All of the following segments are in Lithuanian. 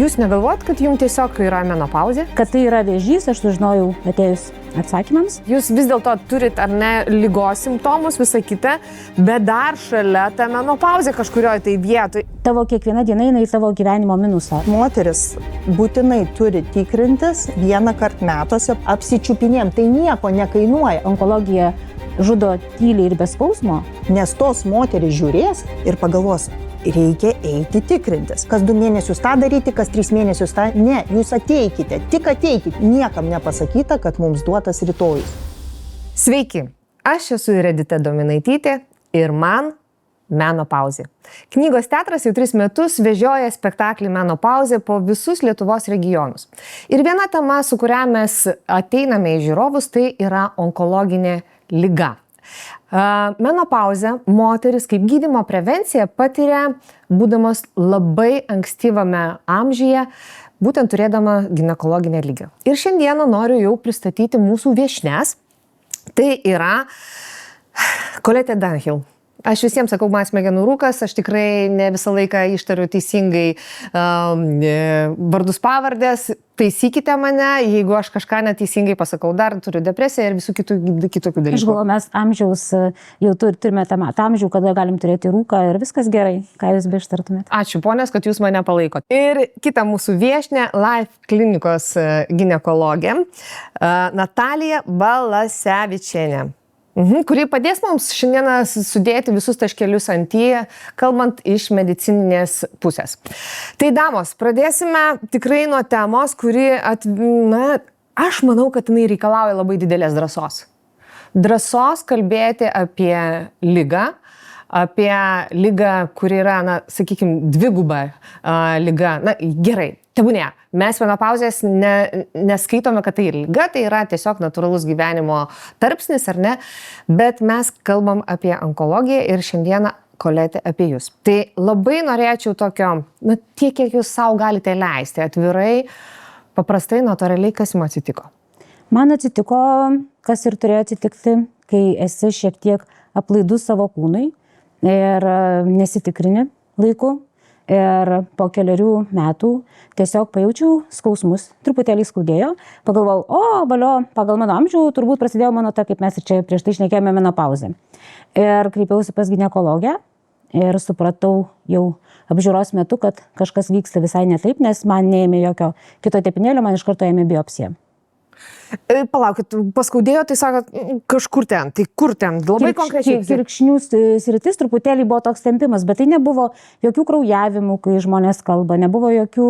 Jūs negalvojat, kad jums tiesiog yra menopauzė? Kad tai yra vėžys, aš sužinojau atėjus atsakymams. Jūs vis dėlto turit ar ne lygos simptomus, visą kitą, bet dar šalia ta menopauzė kažkurioje tai vietoje. Tavo kiekviena diena eina į tavo gyvenimo minusą. Moteris būtinai turi tikrintis vieną kartą metuose apsičiupinėm, tai nieko nekainuoja. Onkologija žudo tyliai ir be skausmo. Nes tos moteris žiūrės ir pagalvos, reikia eiti tikrintis. Kas 2 mėnesius tą daryti, kas 3 mėnesius tą. Ne, jūs ateikite, tik ateikite. Niekam nepasakyta, kad mums duotas rytojus. Sveiki, aš esu Redita Dominaitytė ir man menopauzė. Knygos teatras jau 3 metus vežioja spektaklį Menopauzė po visus Lietuvos regionus. Ir viena tema, su kuria mes ateiname į žiūrovus, tai yra onkologinė liga. Menopauzę moteris kaip gydymo prevencija patiria, būdamas labai ankstyvame amžiuje, būtent turėdama ginekologinę ligą. Ir šiandieną noriu jau pristatyti mūsų viešnias. Tai yra Koletė Dunhill. Aš visiems sakau, man smegenų rūkas, aš tikrai ne visą laiką ištariu teisingai vardus pavardės. Taisykite mane, jeigu aš kažką neteisingai pasakau, dar turiu depresiją ir visų kitokių dalykų. Aš galvoju, mes amžiaus jau turime tą amžių, kada galim turėti rūką ir viskas gerai. Ką jūs beištartumėte? Ačiū, ponės, kad jūs mane palaikot. Ir kita mūsų viešnia, Life klinikos ginekologė, Natalija Balasevičienė. Kuri padės mums šiandieną sudėti visus taškelius ant į, kalbant iš medicininės pusės. Tai damos, pradėsime tikrai nuo temos, kuri, aš manau, kad jinai reikalauja labai didelės drąsos. Drąsos kalbėti apie ligą, kuri yra, sakykime, dviguba liga. Gerai, tebūnie. Mes menopauzės neskaitome, kad tai liga, tai yra tiesiog natūralus gyvenimo tarpsnis, ar ne? Bet mes kalbam apie onkologiją ir šiandieną, Koletė, apie jūs. Tai labai norėčiau tokio, tiek, kiek jūs savo galite leisti, atvirai, paprastai, natūraliai, kas jums atsitiko? Man atsitiko, kas ir turėjo atsitikti, kai esi šiek tiek aplaidus savo kūnui ir nesitikrini laiku. Ir po 4 metų tiesiog pajaučiau skausmus, truputėlį skaudėjo, pagalvojau, valio, pagal mano amžių turbūt prasidėjo mano ta, kaip mes ir čia prieš tai šnekėjome, menopauzė. Ir kreipiausi pas ginekologę ir supratau jau apžiūros metu, kad kažkas vyksta visai ne taip, nes man neėmė jokio kito tepinėlio, man iš karto ėmė biopsiją. Palaukit, paskaudėjo, tai sakot, kažkur ten, tai kur ten, labai konkrečiai. Kirkšnių sritis truputėlį buvo toks tempimas, bet tai nebuvo jokių kraujavimų, kai žmonės kalba, nebuvo jokių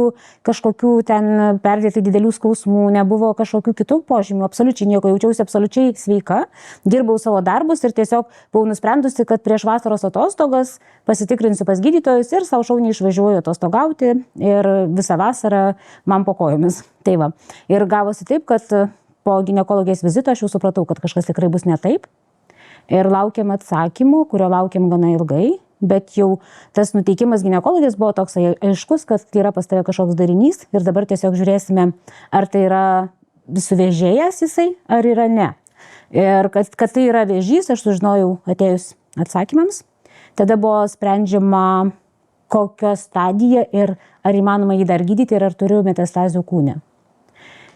kažkokių ten perdėtai didelių skausmų, nebuvo kažkokių kitų požymių, absoliučiai nieko, jaučiausi absoliučiai sveika, dirbau savo darbus ir tiesiog buvau nusprendusi, kad prieš vasaros atostogas pasitikrinsiu pas gydytojus ir savo šauniai išvažiuoju atostogauti ir visą vasarą man po kojomis. Tai va. Ir gavosi taip, kad po ginekologijos vizito aš jau supratau, kad kažkas tikrai bus ne taip. Ir laukiam atsakymų, kurio laukiam gana ilgai, bet jau tas nuteikimas ginekologijos buvo toks aiškus, kad yra pas tave kažkoks darinys ir dabar tiesiog žiūrėsime, ar tai yra suvėžėjęs jisai, ar yra ne. Ir kad tai yra vėžys, aš sužinojau atėjus atsakymams. Tada buvo sprendžiama, kokia stadija ir ar įmanoma jį dar gydyti ir ar turiu metastazių kūne.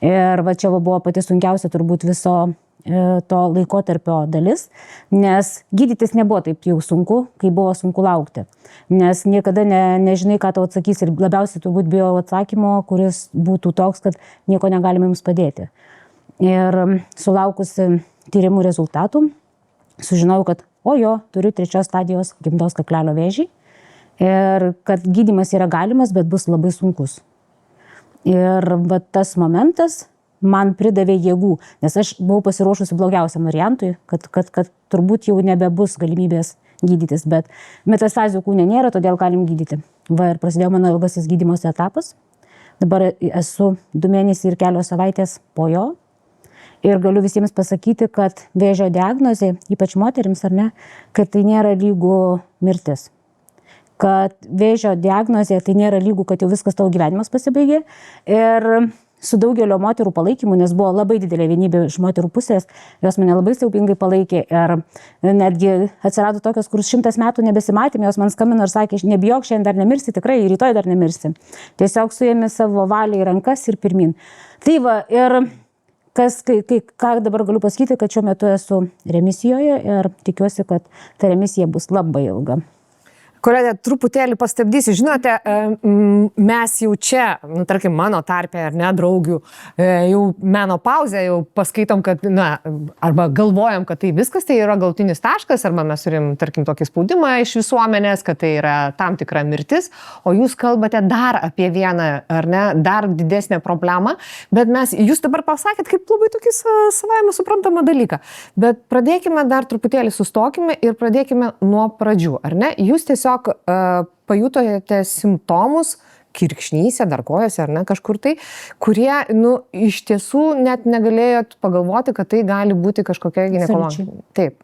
Ir va čia buvo pati sunkiausia turbūt viso to laikotarpio dalis, nes gydytis nebuvo taip jau sunku, kai buvo sunku laukti. Nes niekada nežinai, ką tau atsakys ir labiausiai turbūt bijau atsakymo, kuris būtų toks, kad nieko negalime jums padėti. Ir sulaukusi tyrimų rezultatų, sužinojau, kad turiu 3 stadijos gimdos kaklelio vėžį ir kad gydymas yra galimas, bet bus labai sunkus. Ir va tas momentas man pridavė jėgų, nes aš buvau pasiruošusi blogiausiam variantui, kad turbūt jau nebebus galimybės gydytis, bet metastazių kūne nėra, todėl galim gydyti. Va ir prasidėjo mano ilgasis gydymosi etapas. Dabar esu 2 mėnesiai ir kelios savaitės po jo. Ir galiu visiems pasakyti, kad vėžio diagnozė, ypač moterims ar ne, kad tai nėra lygų mirtis. Kad vėžio diagnozė tai nėra lygų, kad jau viskas tavo gyvenimas pasibaigė. Ir su daugelio moterų palaikymu, nes buvo labai didelė vienybė iš moterų pusės, jos mane labai siaubingai palaikė ir netgi atsirado tokios, kur 100 metų nebesimatėme, jos man skambino ir sakė, nebijok, šiandien dar nemirsi, tikrai, rytoj dar nemirsi. Tiesiog suėmė savo valią į rankas ir pirmin. Tai va, ir ką dabar galiu pasakyti, kad šiuo metu esu remisijoje ir tikiuosi, kad ta remisija bus labai ilga. Kolegė, truputėlį pastabdysiu. Žinote, mes jau čia, tarkim, mano tarpe ar ne, draugių, jau menopauzę, jau paskaitom, kad, arba galvojam, kad tai viskas, tai yra galutinis taškas, arba mes turim, tarkim, tokį spaudimą iš visuomenės, kad tai yra tam tikra mirtis, o jūs kalbate dar apie vieną, ar ne, dar didesnę problemą, bet jūs dabar pasakėt kaip labai tokį savaime suprantamą dalyką. Bet pradėkime dar truputėlį, sustokime ir pradėkime nuo pradžių, ar ne? Jūs tiesiog pajutojate simptomus kirkšnyse, dar kojose ar ne kažkur tai, kurie, iš tiesų net negalėjot pagalvoti, kad tai gali būti kažkokia ginekologija. Taip.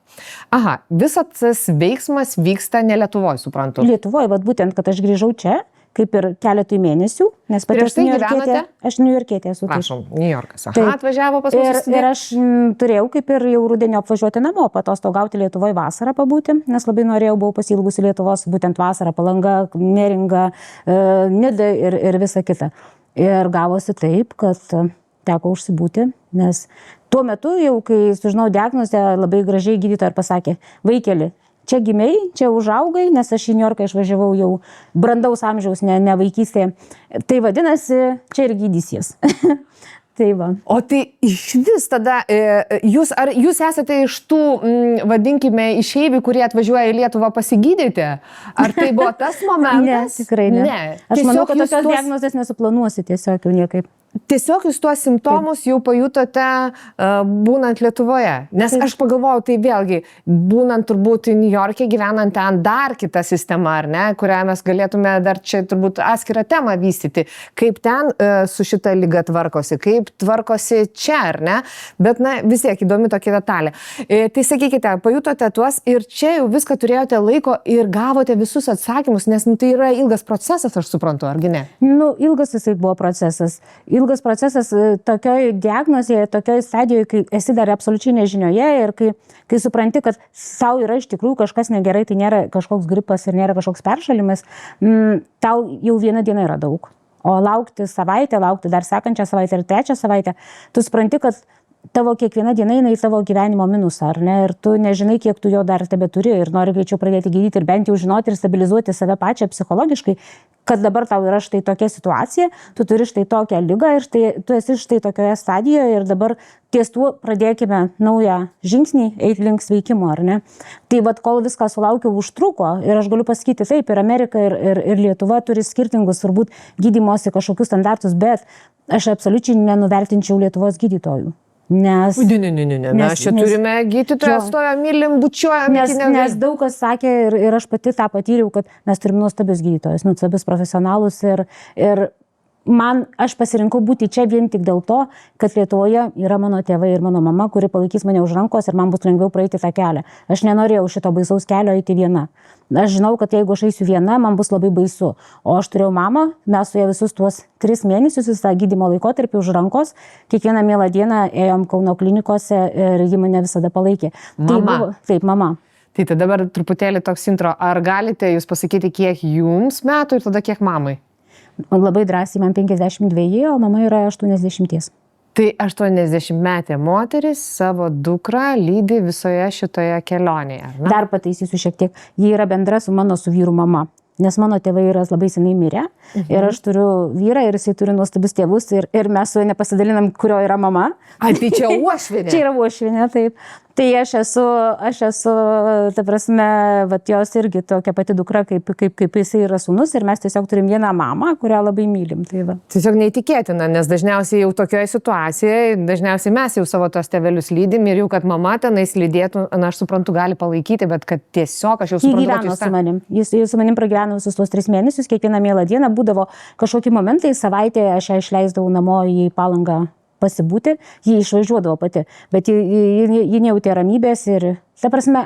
Aha, visas tas veiksmas vyksta ne Lietuvoje, suprantu. Lietuvoje, bet būtent, kad aš grįžau čia, kaip ir keletui mėnesių, nes pati Prieš tai gyvenote? Aš niujorkietė esu. Prašom, Niujorkas. Aha, atvažiavo pas mus. Ir aš turėjau kaip ir jau rudenį apvažiuoti namo, patostogauti Lietuvoje vasarą pabūti, nes labai norėjau, buvau pasilgusi Lietuvos, būtent vasarą, Palanga, Neringa, Nida ir visa kita. Ir gavosi taip, kad teko užsibūti, nes tuo metu jau, kai sužinau diagnozę, labai gražiai gydytoja pasakė, vaikeli, čia gimiai, čia užaugai, nes aš į Niujorką išvažiavau jau brandaus amžiaus, ne vaikystėje. Tai vadinasi, čia ir gydysies. Tai va. O tai iš vis tada, jūs esate iš tų, vadinkime, išeivių, kurie atvažiuoja į Lietuvą pasigydyti? Ar tai buvo tas momentas? Ne, tikrai ne. Aš manau, kad tokios diagnozės nesuplanuosi tiesiog jau niekaip. Tiesiog jūs tuos simptomus jau pajutote būnant Lietuvoje. Nes aš pagalvojau, tai vėlgi, būnant turbūt Niujorke, gyvenant ten dar kita sistema, ar ne, kurią mes galėtume dar čia turbūt atskirą temą vystyti, kaip ten su šita liga tvarkosi, kaip tvarkosi čia, ar ne, bet vis tiek įdomi tokia detalė. Tai sakykite, pajutote tuos ir čia jau viską turėjote laiko ir gavote visus atsakymus, nes tai yra ilgas procesas, aš suprantu, argi ne? Ilgas jisai buvo procesas. Ilgas procesas tokioj diagnozėje, tokioj stadijoje, kai esi dar absoliučiai nežinioje ir kai supranti, kad savo yra iš tikrųjų kažkas negerai, tai nėra kažkoks gripas ir nėra kažkoks peršalimas, tau jau viena diena yra daug. O laukti savaitę, laukti dar sekančią savaitę ir trečią savaitę, tu supranti, kad tavo kiekviena diena eina į tavo gyvenimo minusą, ar ne? Ir tu nežinai, kiek tu jo dar tebe turi ir nori greičiau pradėti gydyti ir bent jau žinoti ir stabilizuoti save pačią psichologiškai, kad dabar tau yra štai tokia situacija, tu turi štai tokią ligą ir tu esi štai tokioje stadijoje ir dabar ties tuo pradėkime naują žingsnį eiti link sveikimo, ar ne? Tai vat kol viską sulaukiau užtruko ir aš galiu pasakyti taip, ir Amerika ir Lietuva turi skirtingus turbūt gydymosi kažkokius standartus, bet aš absoliučiai nenuvertinčiau Lietuvos gydytojų. Nes... Mes čia turime gydytoją, stojam, mylim, bučiuojam. Nes daug kas sakė ir aš pati tą patyriau, kad mes turim nuostabius gydytojus, nuostabius profesionalus ir aš pasirinkau būti čia vien tik dėl to, kad Lietuvoje yra mano tėvai ir mano mama, kuri palaikys mane už rankos ir man bus lengviau praeiti tą kelią. Aš nenorėjau šito baisaus kelio eiti viena. Aš žinau, kad jeigu aš eisiu viena, man bus labai baisu. O aš turėjau mamą, mes su ja visus tuos 3 mėnesius, visą gydymo laikotarpį už rankos, kiekvieną mielą dieną ėjom Kauno klinikose ir ji mane visada palaikė. Mama. Taip, mama. Tai dabar truputėlį toks intro. Ar galite jūs pasakyti, kiek jums metų ir tada kiek mamai? Labai drąsiai, man 52, o mama yra 80. Tai 80-metė moteris savo dukrą lydi visoje šitoje kelionėje, ar ne? Dar pataisysiu šiek tiek. Ji yra bendra su vyru mama. Nes mano tėvai yra labai senai mirę ir aš turiu vyrą ir jisai turi nuostabius tėvus ir mes su juo nepasidalinam, kurio yra mama. Ai, tai čia uošvienė? Čia yra uošvienė, taip. Tai aš esu, ta prasme, jos irgi tokia pati dukra, kaip jisai yra sūnus ir mes tiesiog turim vieną mamą, kurią labai mylim. Tai va. Tiesiog neįtikėtina, nes dažniausiai jau tokioje situacijoje, dažniausiai mes jau savo tos tėvelius lydim ir jau, kad mama tenais lydėtų, aš suprantu, gali palaikyti, bet kad tiesiog aš jau suprantu, kad jis su manim. Jis su manim pragyveno visus tuos 3 mėnesius, kiekvieną mielą dieną būdavo kažkokie momentai, savaitėje aš ją išleisdavau namo į Palangą pasibūti, ji išvažiuodavo pati, bet ji nejautė ramybės ir, ta prasme,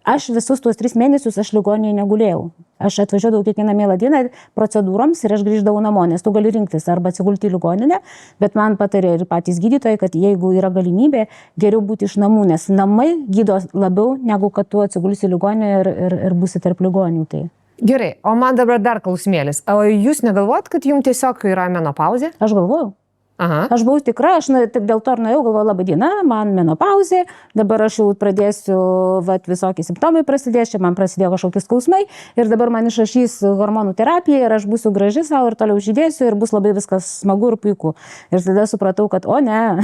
aš visus tuos 3 mėnesius aš ligoninėje negulėjau. Aš atvažiuodavau kiekvieną mielą dieną procedūroms ir aš grįždavau namo, nes tu gali rinktis arba atsigulti į ligoninę, bet man patarė ir patys gydytojai, kad jeigu yra galimybė, geriau būti iš namų, nes namai gydo labiau, negu kad tu atsigulsi į ligoninę ir būsi tarp ligonių. Tai. Gerai, o man dabar dar klausimėlis. O jūs negalvojat, kad jums tiesiog yra menopauzė? Aš galvojau. Aha. Aš buvau tikra, aš dėl to ir nuėjau, galvoju, laba diena, man menopauzė, dabar aš jau pradėsiu, visokie simptomai prasidės, čia man prasidėjo kažkokie skausmai ir dabar man išrašys hormonų terapiją ir aš būsiu graži savo ir toliau žydėsiu ir bus labai viskas smagu ir puiku. Ir tada supratau, kad o ne,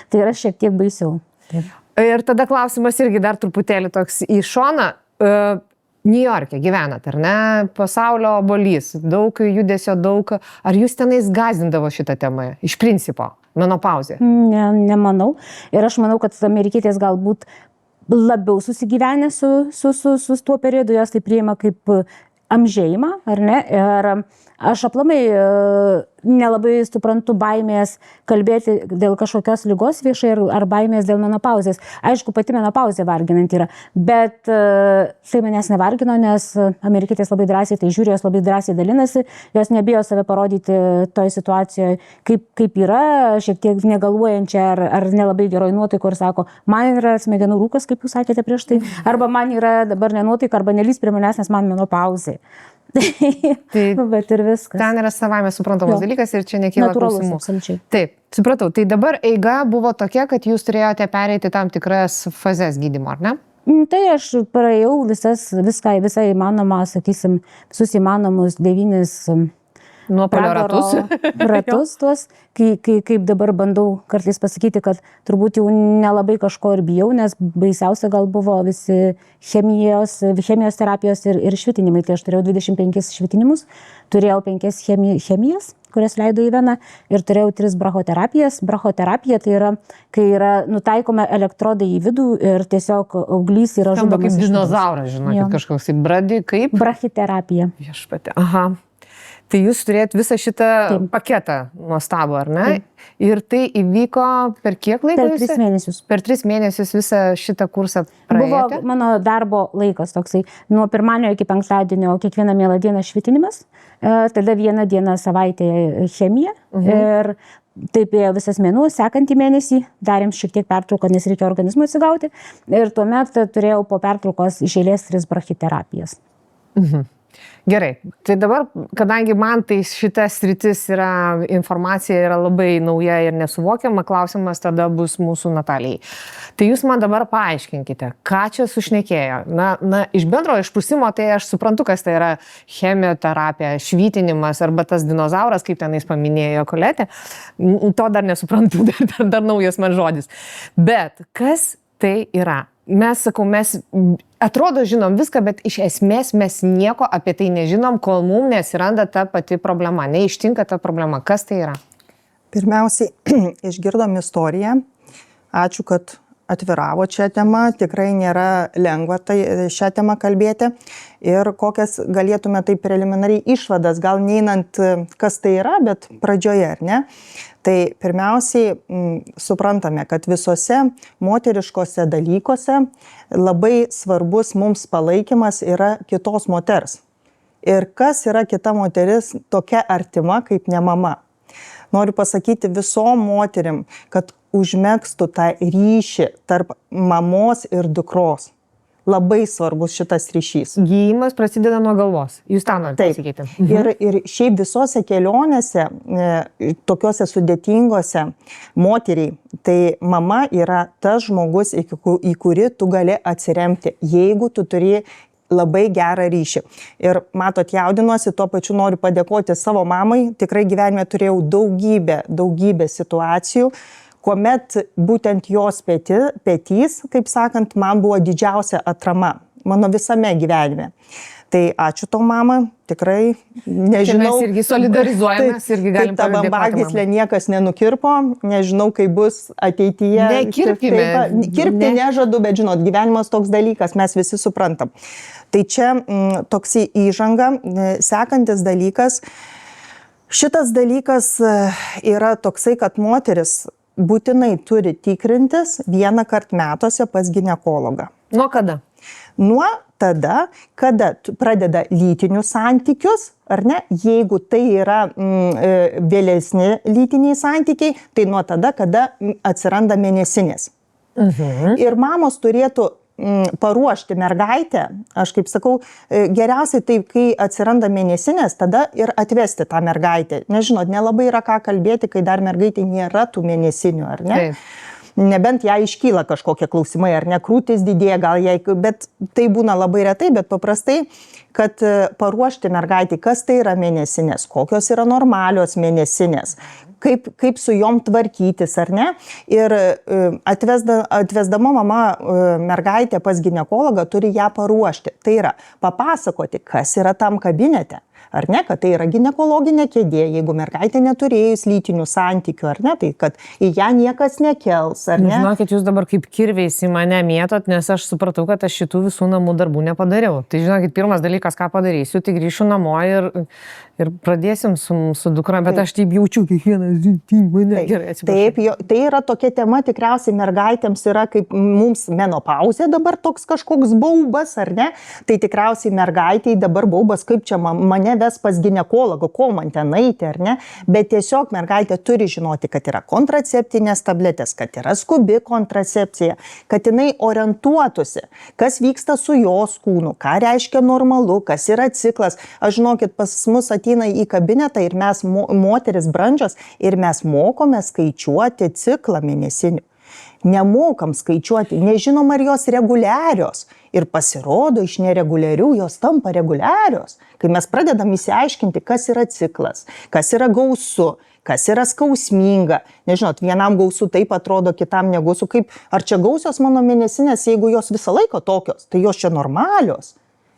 tai yra šiek tiek baisiau. Taip. Ir tada klausimas irgi dar truputėlį toks į šoną. Niujorke gyvenat, ar ne? Pasaulio obuolys, daug judesio, daug. Ar jūs tenais gąsdindavo šitą temą? Iš principo, menopauzė? Nemanau. Ir aš manau, kad amerikietės galbūt labiau susigyvenę su tuo periodu, jos tai priima kaip amžėjimą, ar ne? Ir aš aplamai nelabai suprantu baimės kalbėti dėl kažkokios ligos viešai ar baimės dėl menopauzės. Aišku, pati menopauzė varginant yra, bet tai manęs nevargino, nes amerikietės labai drąsiai tai žiūri, jos labai drąsiai dalinasi, jos nebijo save parodyti toj situacijoje, kaip yra, šiek tiek negaluojančia ar nelabai geroj nuotaikoj ir sako, man yra smegenų rūkas, kaip jūs sakėte prieš tai, arba man yra dabar nenuotaika, arba nelys prie manęs, nes man menopauzė. Tai bet ir viskas. Ten yra savaime suprantamas dalykas ir čia nekyla klausimų. Absoliučiai. Taip, supratau. Tai dabar eiga buvo tokia, kad jūs turėjote pereiti tam tikras fazes gydymo, ar ne? Tai aš praėjau visą įmanomą, sakysim, visus įmanomus 9 nuopuolio ratus tuos, kaip dabar bandau kartais pasakyti, kad turbūt jau nelabai kažko ir bijau, nes baisiausia gal buvo visi chemijos terapijos ir švitinimai. Tai aš turėjau 25 švitinimus, turėjau 5 chemijas, kurias leido į veną ir turėjau 3 brachoterapijas. Brachoterapija tai yra, kai yra nutaikoma elektrodai į vidų ir tiesiog auglys yra žudomas. Skamba kaip dinozauras, žinokit, kažkoks tai bradi, kaip? Brachiterapija. Viešpatie, aha. Tai jūs turėjot visą šitą paketą nuostabų, ar ne? Taip. Ir tai įvyko per kiek laiko? Per 3 mėnesius. Per 3 mėnesius visą šitą kursą praėjote? Buvo mano darbo laikas toksai. Nuo pirmadienio iki penktadienio kiekvieną mielą dieną švitinimas, tada vieną dieną savaitėje chemija ir taip ėjo visas mėnuo, sekantį mėnesį darėm šiek tiek pertrauką, nes reikia organizmui atsigauti ir tuomet turėjau po pertraukos iš eilės 3 brachiterapijas. Gerai, tai dabar, kadangi man tai šita sritis informacija yra labai nauja ir nesuvokiama, klausimas tada bus mūsų Natalijai. Tai jūs man dabar paaiškinkite, ką čia sušnekėjo. Na, iš bendro išprusimo tai aš suprantu, kas tai yra chemioterapija, švitinimas arba tas dinozauras, kaip tenais paminėjo Koletė. To dar nesuprantu, dar naujas man žodis. Bet kas tai yra? Mes atrodo žinom viską, bet iš esmės mes nieko apie tai nežinom, kol mums nesiranda ta pati problema, neištinka ta problema. Kas tai yra? Pirmiausiai, išgirdom istoriją. Ačiū, kad atviravo šią temą. Tikrai nėra lengva šią temą kalbėti. Ir kokias galėtume tai preliminariai išvadas, gal neinant, kas tai yra, bet pradžioje, ar ne? Tai pirmiausiai suprantame, kad visose moteriškose dalykuose labai svarbus mums palaikymas yra kitos moters. Ir kas yra kita moteris tokia artima kaip ne mama. Noriu pasakyti visom moterim, kad užmegztų tą ryšį tarp mamos ir dukros. Labai svarbus šitas ryšys. Gydymas prasideda nuo galvos. Jūs tą norite pasakyti. Ir šiaip visose kelionėse, tokiuose sudėtingose moteriai, tai mama yra tas žmogus, į kurį tu gali atsiremti, jeigu tu turi labai gerą ryšį. Ir matot, jaudinuosi, tuo pačiu noriu padėkoti savo mamai. Tikrai gyvenime turėjau daugybę situacijų, kuomet būtent jos petys, kaip sakant, man buvo didžiausia atrama mano visame gyvenime. Tai ačiū tau, mama, tikrai nežinau. Mes irgi solidarizuojamės, irgi galim ta bambagyslė niekas nenukirpo, nežinau, kaip bus ateityje. Nekirpkime. Kirpti nežadu, bet žinot, gyvenimas toks dalykas, mes visi suprantam. Tai čia toks įžanga, sekantis dalykas. Šitas dalykas yra toksai, kad moteris būtinai turi tikrintis 1 kartą metuose pas ginekologą. Nuo kada? Nuo tada, kada pradeda lytinius santykius, ar ne, jeigu tai yra vėlesni lytiniai santykiai, tai nuo tada, kada atsiranda mėnesinės. Ir mamos turėtų paruošti mergaitę, aš kaip sakau, geriausiai taip, kai atsiranda mėnesinės, tada ir atvesti tą mergaitę. Nežinot, nelabai yra ką kalbėti, kai dar mergaitė nėra tų mėnesinių, ar ne? Taip. Nebent ją iškyla kažkokie klausimai, ar ne, krūtis didėja, gal jai, bet tai būna labai retai, bet paprastai, kad paruošti mergaitį, kas tai yra mėnesinės, kokios yra normalios mėnesinės, kaip su jom tvarkytis, ar ne. Ir atvesdama mama mergaitę pas ginekologą turi ją paruošti. Tai yra papasakoti, kas yra tam kabinete. Ar ne, kad tai yra ginekologinė kėdė, jeigu mergaitė neturėjus lytinių santykių, ar ne, tai kad į ją niekas nekels, ar ne. Žinokit, jūs dabar kaip kirviais į mane mėtot, nes aš supratau, kad aš šitų visų namų darbų nepadariau. Tai žinokit, pirmas dalykas, ką padarysiu, tai grįšiu namo ir pradėsim su dukra, bet aš taip jaučiu kiekvieną mane gerai, atsiprašau. Taip, tai yra tokia tema, tikriausiai mergaitėms yra kaip mums menopauzė dabar toks kažkoks baubas, ar ne, tai tikriausiai mergaitei dabar baubas, kaip čia mane ves pas ginekologą, ko man ten eiti, ar ne, bet tiesiog mergaitė turi žinoti, kad yra kontraceptinės tabletės, kad yra skubi kontracepcija, kad jinai orientuotųsi, kas vyksta su jos kūnu, ką reiškia normalu, kas yra ciklas. Aš žinokit, pas mus ateina į kabinetą ir mes moteris brandžios ir mes mokome skaičiuoti ciklą mėnesinių. Nemokam skaičiuoti, nežinom ar jos reguliarios. Ir pasirodo, iš nereguliarių jos tampa reguliarios. Kai mes pradedam įsiaiškinti, kas yra ciklas, kas yra gausu, kas yra skausminga. Nežinot, vienam gausu taip atrodo, kitam negausu. Ar čia gausios mano mėnesinės, jeigu jos visą laiką tokios, tai jos čia normalios.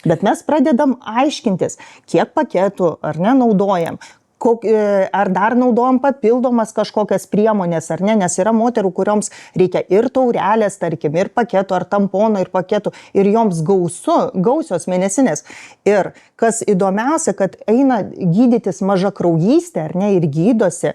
Bet mes pradedam aiškintis, kiek paketų ar ne naudojam, ar dar naudojam papildomas kažkokias priemonės, ar ne, nes yra moterų, kurioms reikia ir taurelės, tarkim, ir paketų, ar tampono, ir paketų, ir joms gausios mėnesinės. Ir kas įdomiausia, kad eina gydytis mažakraujystę, ar ne, ir gydosi,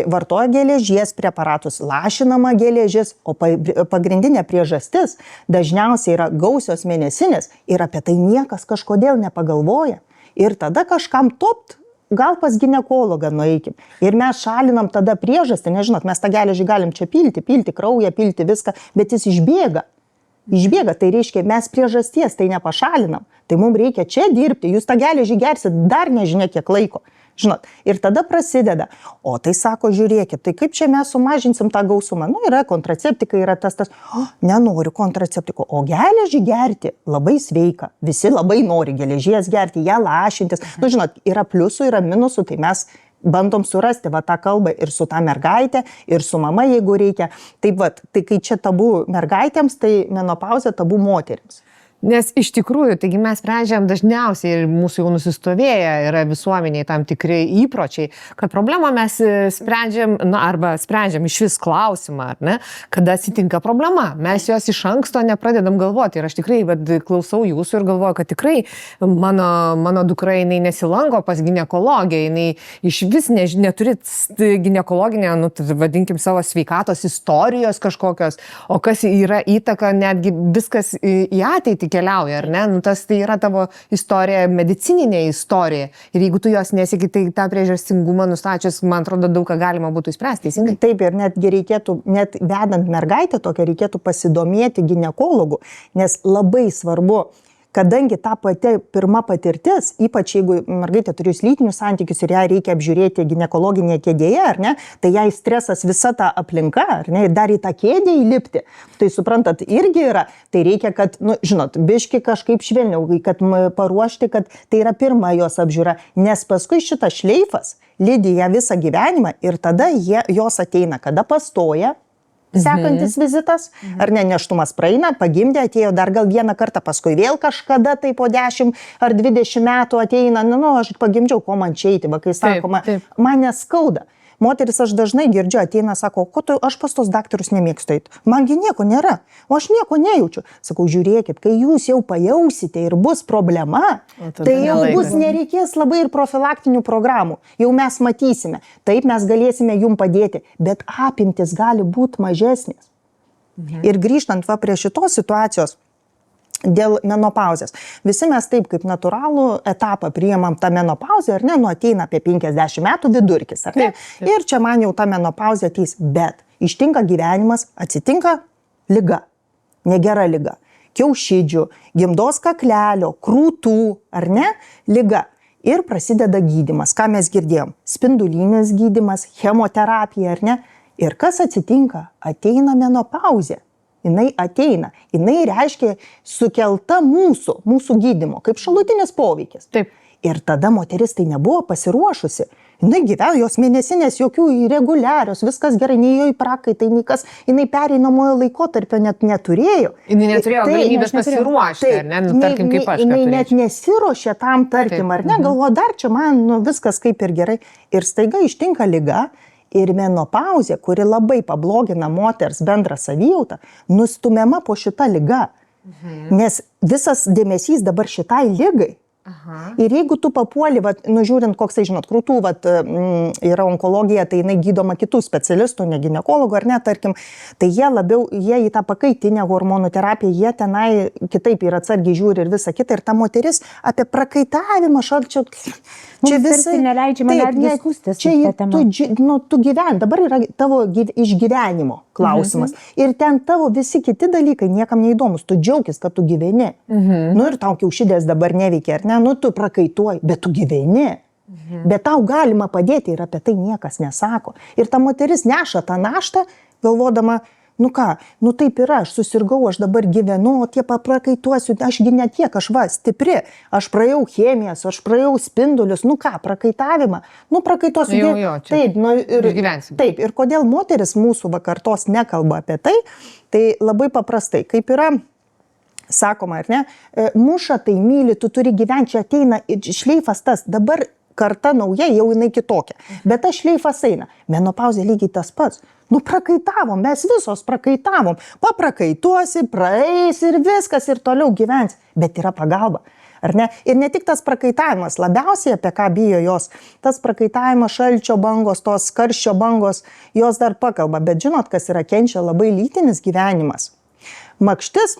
vartoja geležies preparatus, lašinama geležis, o pagrindinė priežastis dažniausiai yra gausios mėnesinės ir apie tai niekas kažkodėl nepagalvoja. Ir tada kažkam gal pas ginekologą nueikim. Ir mes šalinam tada priežastį, nežinot, mes tą geležį galim čia pilti kraują, pilti viską, bet jis išbėga. Tai reiškia, mes priežasties tai nepašalinam. Tai mums reikia čia dirbti, jūs tą geležį gersit dar nežinia kiek laiko. Žinot, ir tada prasideda, o tai sako, žiūrėkit, tai kaip čia mes sumažinsim tą gausumą? Yra kontraceptika, yra tas, nenoriu kontraceptiko, o geležį gerti labai sveika. Visi labai nori geležies gerti, ją lašintis. Žinot, yra pliusų, yra minusų, tai mes bandom surasti tą kalbą ir su tą mergaitę, ir su mama, jeigu reikia. Tai kai čia tabu mergaitėms, tai menopauzė tabu moterims. Nes iš tikrųjų, taigi mes sprendžiam dažniausiai ir mūsų jau nusistovėję yra visuomeniai tam tikri įpročiai, kad problemą mes sprendžiam, arba sprendžiam iš vis klausimą, ar ne, kada atsitinka problema. Mes jos iš anksto nepradedam galvoti. Ir aš tikrai klausau jūsų ir galvoju, kad tikrai mano dukra, jinai nesilanko pas ginekologę, jinai iš vis neturi ginekologinę, vadinkim, savo sveikatos istorijos kažkokios, o kas yra įtaka, netgi viskas į ateitį keliauja, ar ne? Tas tai yra tavo istorija, medicininė istorija. Ir jeigu tu jos nesieki, tai tą priežastingumą nustačius, man atrodo, daug ką galima būtų išspręsti, teisingai? Taip, ir netgi reikėtų, net vedant mergaitę tokią, reikėtų pasidomėti ginekologų, nes labai svarbu, kadangi ta pati pirma patirtis, ypač jeigu mergaitė turi lytinius santykius ir ją reikia apžiūrėti ginekologinėje kėdėje, ar ne, tai jai stresas visa ta aplinka, ar ne, ir dar į tą kėdę įlipti, tai suprantat, irgi yra, tai reikia, kad, žinot, biški kažkaip švelniau, kad paruošti, kad tai yra pirma jos apžiūra, nes paskui šitas šleifas lydi ją visą gyvenimą ir tada jos ateina, kada pastoja, sekantis vizitas, ar ne, neštumas praeina, pagimdė, atėjo dar gal vieną kartą, paskui vėl kažkada tai po 10 ar 20 metų ateina, aš pagimdžiau, ko man čia eiti, kai sakoma, man neskauda. Moteris, aš dažnai girdžiu, ateina, sako, aš pas tos daktarus nemėgstu eiti. Mangi nieko nėra, o aš nieko nejaučiu. Sakau, žiūrėkit, kai jūs jau pajausite ir bus problema, tai jau nereikės labai ir profilaktinių programų. Jau mes matysime, taip mes galėsime jum padėti, bet apimtis gali būti mažesnės. Ir grįžtant prie šitos situacijos, dėl menopauzės. Visi mes taip kaip natūralų etapą priimam tą menopauzę, ar ne, nu ateina apie 50 metų vidurkis, ar ne? Taip. Ir čia man jau ta menopauzė ateis, bet ištinka gyvenimas, atsitinka liga, negera liga, kiaušidžių, gimdos kaklelio, krūtų, ar ne, liga. Ir prasideda gydymas, ką mes girdėjom, spindulinis gydymas, chemoterapija, ar ne? Ir kas atsitinka? Ateina menopauzė. Jinai ateina. Jinai reiškia sukelta mūsų gydymo, kaip šalutinis poveikis. Taip. Ir tada moteris tai nebuvo pasiruošusi. Jinai gyveno, jos mėnesinės jokių irreguliarios, viskas gerai, nei jo į prakaitai, nei kas, jinai pereinamojo laikotarpio net neturėjo. Jinai neturėjo galimybės pasiruošti, ar ne, nu, tarkim, kaip aš. Jinai net nesiruošė tam, tarkim, ar ne, galvo, dar čia man viskas kaip ir gerai. Ir staiga ištinka liga. Ir menopauzė, kuri labai pablogina moters bendrą savijautą, nustumiama po šitą ligą. Nes visas dėmesys dabar šitai ligai. Ir jeigu tu papuoli, žiūrint, koksai, žinot, krūtų, yra onkologija, tai jinai gydoma kitų specialistų, ne ginekologų, ar ne, tarkim, tai jie į tą pakaitinę hormonų terapiją, jie tenai kitaip ir atsargiai žiūri ir visa kita. Ir ta moteris apie prakaitavimą, šalčio, čia visai neleidžiama netgi skųstis. Čia tu gyveni, dabar yra tavo išgyvenimo klausimas. Ir ten tavo visi kiti dalykai niekam neįdomus, tu džiaugis, kad tu gyveni. Nu ir tau kiaušidės dabar neveikia, ar ne? Nu, tu prakaituoji, bet tu gyveni. Bet tau galima padėti ir apie tai niekas nesako. Ir ta moteris neša tą naštą, galvodama, nu ką, nu taip yra, aš susirgau, aš dabar gyvenu, o tie paprakaituosiu, ašgi ne tiek, aš stipri, aš praėjau chemijas, aš praėjau spindulius, nu ką, prakaitavimą, nu prakaituosiu. Taip, taip, ir kodėl moteris mūsų kartos nekalba apie tai, tai labai paprastai, kaip yra sakoma, ar ne, muša tai myli, tu turi gyventi, čia ateina šleifas tas, dabar karta nauja, jau jinai kitokia, bet tas šleifas eina, menopauzė lygiai tas pats, nu prakaitavom, mes visos prakaitavom, paprakaituosi, praeis ir viskas ir toliau gyvens, bet yra pagalba, ar ne, ir ne tik tas prakaitavimas, labiausiai apie ką bijo jos, tas prakaitavimas, šalčio bangos, tos karščio bangos, jos dar pakalba, bet žinot, kas yra, kenčia labai lytinis gyvenimas, makštis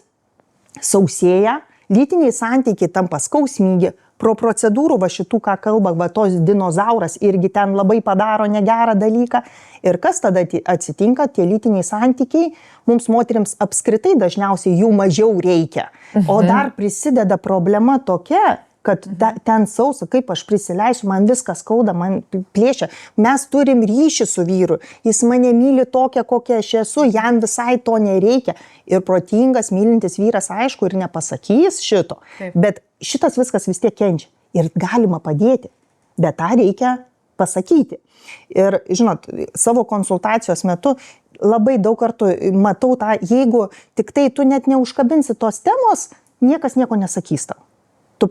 sausėja, lytiniai santykiai tampa skausmingi, pro procedūrų šitų, ką kalba, tos dinozauras irgi ten labai padaro negerą dalyką. Ir kas tada atsitinka, tie lytiniai santykiai, mums moterims apskritai dažniausiai jų mažiau reikia. O dar prisideda problema tokia, kad ten sausa, kaip aš prisileisiu, man viskas skauda, man plėšia. Mes turim ryšį su vyru, jis mane myli tokia, kokia aš esu, jam visai to nereikia. Ir protingas, mylintis vyras, aišku, ir nepasakys šito. Taip. Bet šitas viskas vis tiek kenčia. Ir galima padėti, bet tą reikia pasakyti. Ir, žinot, savo konsultacijos metu labai daug kartų matau tą, jeigu tik tai tu net neužkabinsi tos temos, niekas nieko nesakys tau. Tu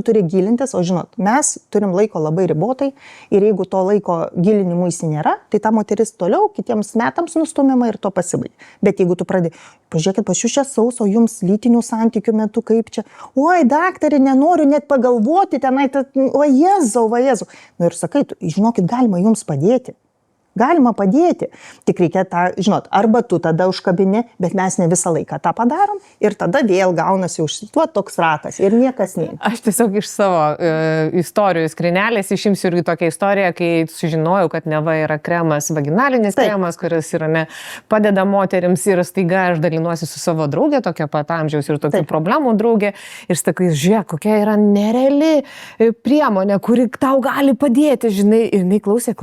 turi gilintis, o žinot, mes turim laiko labai ribotai ir jeigu to laiko gilinimuisi nėra, tai ta moteris toliau kitiems metams nustumiama ir to pasibaigia. Bet jeigu tu pažiūrėkit, pas jūs čia sauso, jums lytinių santykių metu kaip čia, oi, daktarė, nenoriu net pagalvoti tenai, o Jėzau. Nu ir sakai, žinokit, galima jums padėti. Galima padėti, tik reikia tą, žinot, arba tu tada užkabini, bet mes ne visą laiką tą padarom ir tada vėl gaunasi užsituot toks ratas ir niekas neina. Aš tiesiog iš savo istorijų skrinelės išimsiu irgi tokią istoriją, kai sužinojau, kad neva yra kremas, vaginalinis kremas, kuris yra padeda moterims ir staiga aš dalinuosi su savo draugė, tokia pat amžiaus ir tokių problemų draugė ir sakai, žiūrėk, kokia yra nereali priemonė, kuri tau gali padėti, žinai, ir jinai klausė.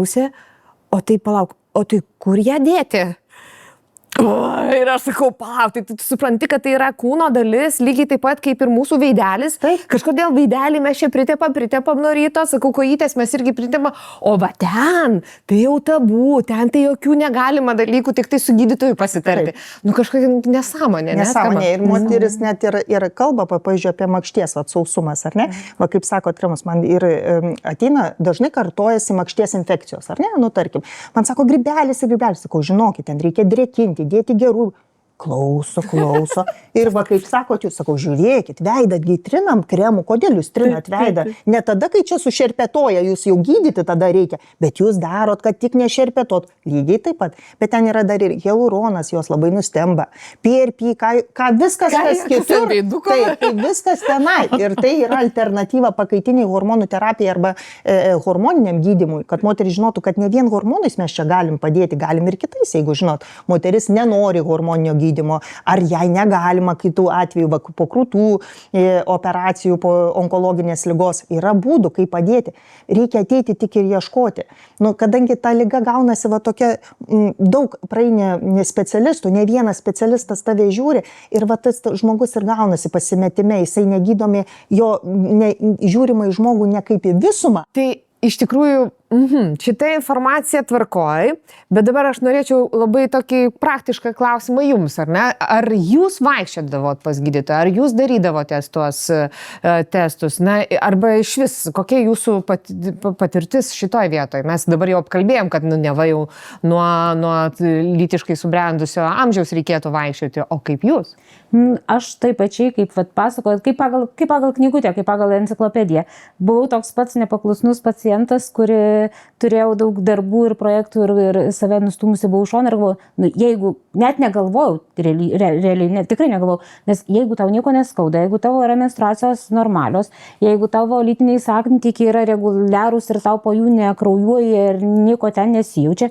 O tai palauk, o tai kur ją dėti? Ir aš sakau, palauk, tai tu supranti, kad tai yra kūno dalis, lygiai taip pat kaip ir mūsų veidelis. Taip. Kažkodėl veidelį mes čia pritepam nuo ryto, sakau, kojytės mes irgi pritepam, o va ten, tai jau tabu, ten tai jokių negalima dalykų, tik tai su gydytoju pasitarti. Taip. Nu kažkokia nesąmonė. Nesąmonė ir moteris net ir kalba, pavyzdžiui, apie makšties sausumas, ar ne? Va kaip sako Trimas, man ir ateina, dažnai kartojasi makšties infekcijos, ar ne? Nu tarkim, man sako, grybelis, sakau, žinokit, ten reikia drėkinti, dėti gerų. klauso. Ir va, kaip sakot, jūs sakau, žiūrėkit, veidą trinam kremu, kodėl jūs trinat veidą? Ne tada, kai čia sušerpetoja, jūs jau gydyti tada reikia, bet jūs darot, kad tik nešerpetot. Lygiai taip pat. Bet ten yra dar ir hialuronas, jos labai nustemba. PRP, ką viskas kas kitur. Tai viskas tenai. Ir tai yra alternatyva pakaitiniai hormonų terapijai arba hormoniniam gydymui, kad moteris žinotų, kad ne vien hormonais mes čia galim padėti, galim ir kitais, jeigu žinot, moteris nenori hormoninio gydymo, ar jai negalima kitų atvejų, po krūtų operacijų, po onkologinės ligos. Yra būdų, kaip padėti. Reikia ateiti tik ir ieškoti. Kadangi ta liga gaunasi va tokia, daug praeina specialistų, ne vienas specialistas tave žiūri ir va tas žmogus ir gaunasi pasimetime, jisai negydomi, jo žiūrima į žmogų ne kaip į visumą. Tai iš tikrųjų, šitą informaciją tvarkoj, bet dabar aš norėčiau labai tokį praktišką klausimą jums, ar ne? Ar jūs vaikščiodavot pas gydytoją, ar jūs darydavote tuos testus, na, arba iš vis, kokia jūsų patirtis šitoj vietoj? Mes dabar jau apkalbėjom, kad neva jau nuo lytiškai subrendusio amžiaus reikėtų vaikščioti, o kaip jūs? Aš taip pačiai, kaip pasakojot, kaip pagal knygutę, kaip pagal enciklopediją. Buvau toks pats nepaklusnus pacientas, kuri turėjau daug darbų ir projektų ir save nustumusi buvau šoną ir galvojau, jeigu net negalvojau, realiai tikrai negalvojau, nes jeigu tau nieko neskauda, jeigu tavo yra menstruacijos normalios, jeigu tavo lytiniai santykiai yra reguliarūs ir tau po jų nekraujuoja ir nieko ten nesijaučia,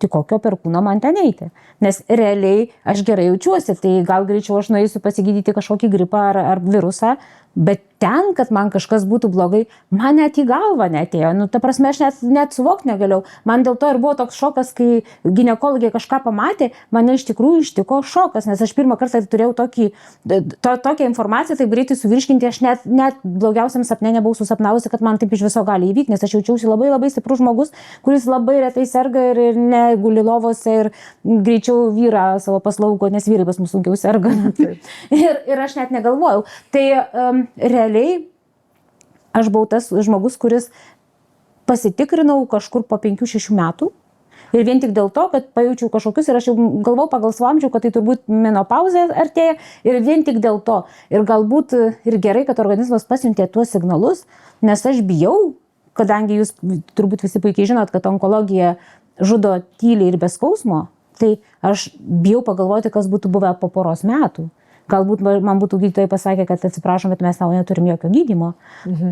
tai kokio perkūno man ten eiti. Nes realiai aš gerai jaučiuosi, tai gal greičiau aš nueisiu pasigydyti kažkokį gripą ar virusą, bet ten, kad man kažkas būtų blogai, man net į galvą netėjo. Ta prasme, aš net suvokti negalėjau. Man dėl to ir buvo toks šokas, kai ginekologija kažką pamatė, mane iš tikrųjų ištiko šokas, nes aš pirmą kartą turėjau tokią informaciją, taip greitai suvirškinti, aš net blogiausiam sapne nebuvau susapnavusi, kad man taip iš viso gali įvykti, nes aš jaučiausi labai labai stiprus žmogus, kuris labai retai serga ir neguli lovose ir greičiau vyrą savo paslaugo, nes vyrai pas mus sunkiau serga. Ir aš net negalvojau. Tai realiai aš buvau tas žmogus, kuris pasitikrinau kažkur po 5-6 metų ir vien tik dėl to, kad pajaučiau kažkokius ir aš jau galvau pagal savo amžių, kad tai turbūt menopauzė artėja ir vien tik dėl to. Ir galbūt ir gerai, kad organizmas pasiuntė tuos signalus, nes aš bijau, kadangi jūs turbūt visi puikiai žinot, kad onkologija žudo tyliai ir be skausmo, tai aš bijau pagalvoti, kas būtų buvę po poros metų. Galbūt man būtų gydytojai pasakę, kad atsiprašom, bet mes tau neturim jokio gydymo.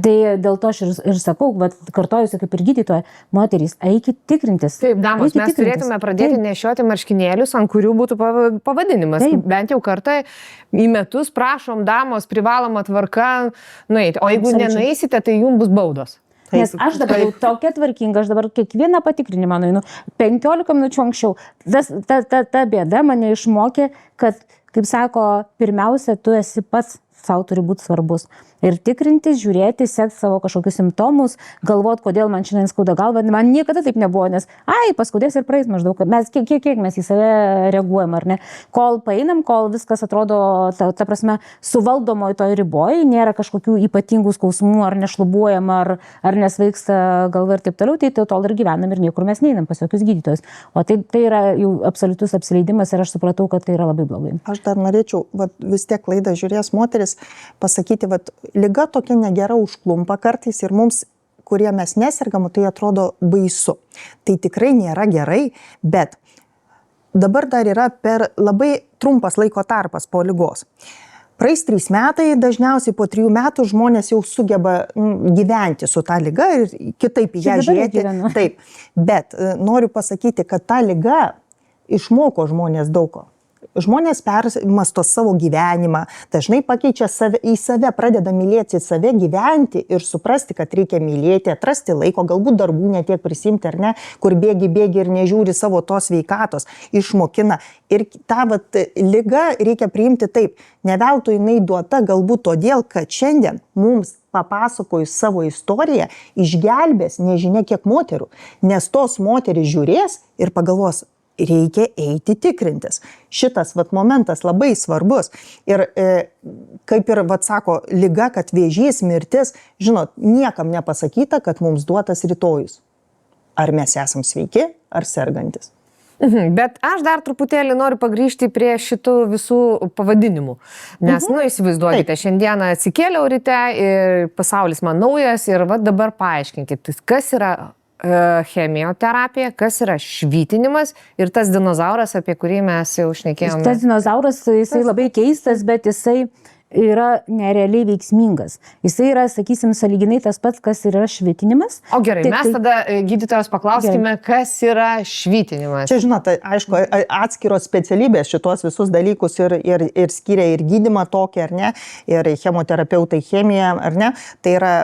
Tai dėl to aš ir sakau, bet kartojusi kaip ir gydytoja, moterys, eikit tikrintis. Taip, damos, mes turėtume pradėti nešioti marškinėlius, ant kurių būtų pavadinimas. Taip. Bent jau kartą į metus prašom, damos, privaloma tvarka nueiti. O jeigu nenueisite, tai jums bus baudos. Nes aš dabar jau tokia tvarkinga, aš dabar kiekvieną patikrinimą nueinu 15 minučių anksčiau. Ta bėda mane išmokė, kad, kaip sako, pirmiausia, tu esi pats sau turi būti svarbus. Ir tikrintis, žiūrėti, sekti savo kažkokius simptomus, galvoti, kodėl man šiandien skauda galva. Man niekada taip nebuvo, nes, paskaudės ir praeis maždaug, kad mes kiek mes į save reaguojam, ar ne. Kol paeinam, kol viskas atrodo, ta prasme, suvaldomo į to riboj, nėra kažkokių ypatingų skausmų, ar nešlubuojam, ar nesveiksta galva ir taip toliau, tai tol ir gyvenam ir niekur mes neinam pas jokius gydytojus. O tai yra jau absoliutus apsileidimas ir aš supratau, kad tai yra labai blogai. Aš dar norėčiau, vis tiek laidą žiūrės moteris, pasakyti, liga tokia negera užklumpa kartais ir mums, kurie mes nesergam, tai atrodo baisu. Tai tikrai nėra gerai, bet dabar dar yra per labai trumpas laiko tarpas po ligos. Praeis 3 metai, dažniausiai po 3 metų žmonės jau sugeba gyventi su ta liga ir kitaip į ją žiūrėti. Taip, bet noriu pasakyti, kad ta liga išmoko žmonės daug ko. Žmonės permasto savo gyvenimą, dažnai pakeičia į save, pradeda mylėti save, gyventi ir suprasti, kad reikia mylėti, atrasti laiko, galbūt darbų netiek prisimti ar ne, kur bėgi ir nežiūri savo tos sveikatos, išmokina. Ir tą ligą reikia priimti taip, ne veltui jinai duota galbūt todėl, kad šiandien mums papasakojus savo istoriją išgelbės nežinia kiek moterų, nes tos moterys žiūrės ir pagalvos, reikia eiti tikrintis. Šitas momentas labai svarbus. Ir kaip ir sako, liga, kad vėžys, mirtis, žinot, niekam nepasakyta, kad mums duotas rytojus. Ar mes esam sveiki, ar sergantis. Bet aš dar truputėlį noriu pagrįžti prie šitų visų pavadinimų. Nes, įsivaizduokite, šiandieną atsikėliau ryte ir pasaulis man naujas ir va dabar paaiškinkit, kas yra chemioterapija, kas yra švytinimas ir tas dinozauras, apie kurį mes jau šnekėjome. Tas dinozauras, jisai labai keistas, bet jisai yra nerealiai veiksmingas. Jisai yra, sakysim, sąlyginai tas pats, kas yra švitinimas. O gerai, mes tada gydytojos paklauskime, kas yra švitinimas. Čia, žinot, aišku, atskiros specialybės šitos visus dalykus ir skiria ir gydymą tokį, ar ne, ir chemoterapeutai chemiją, ar ne. Tai yra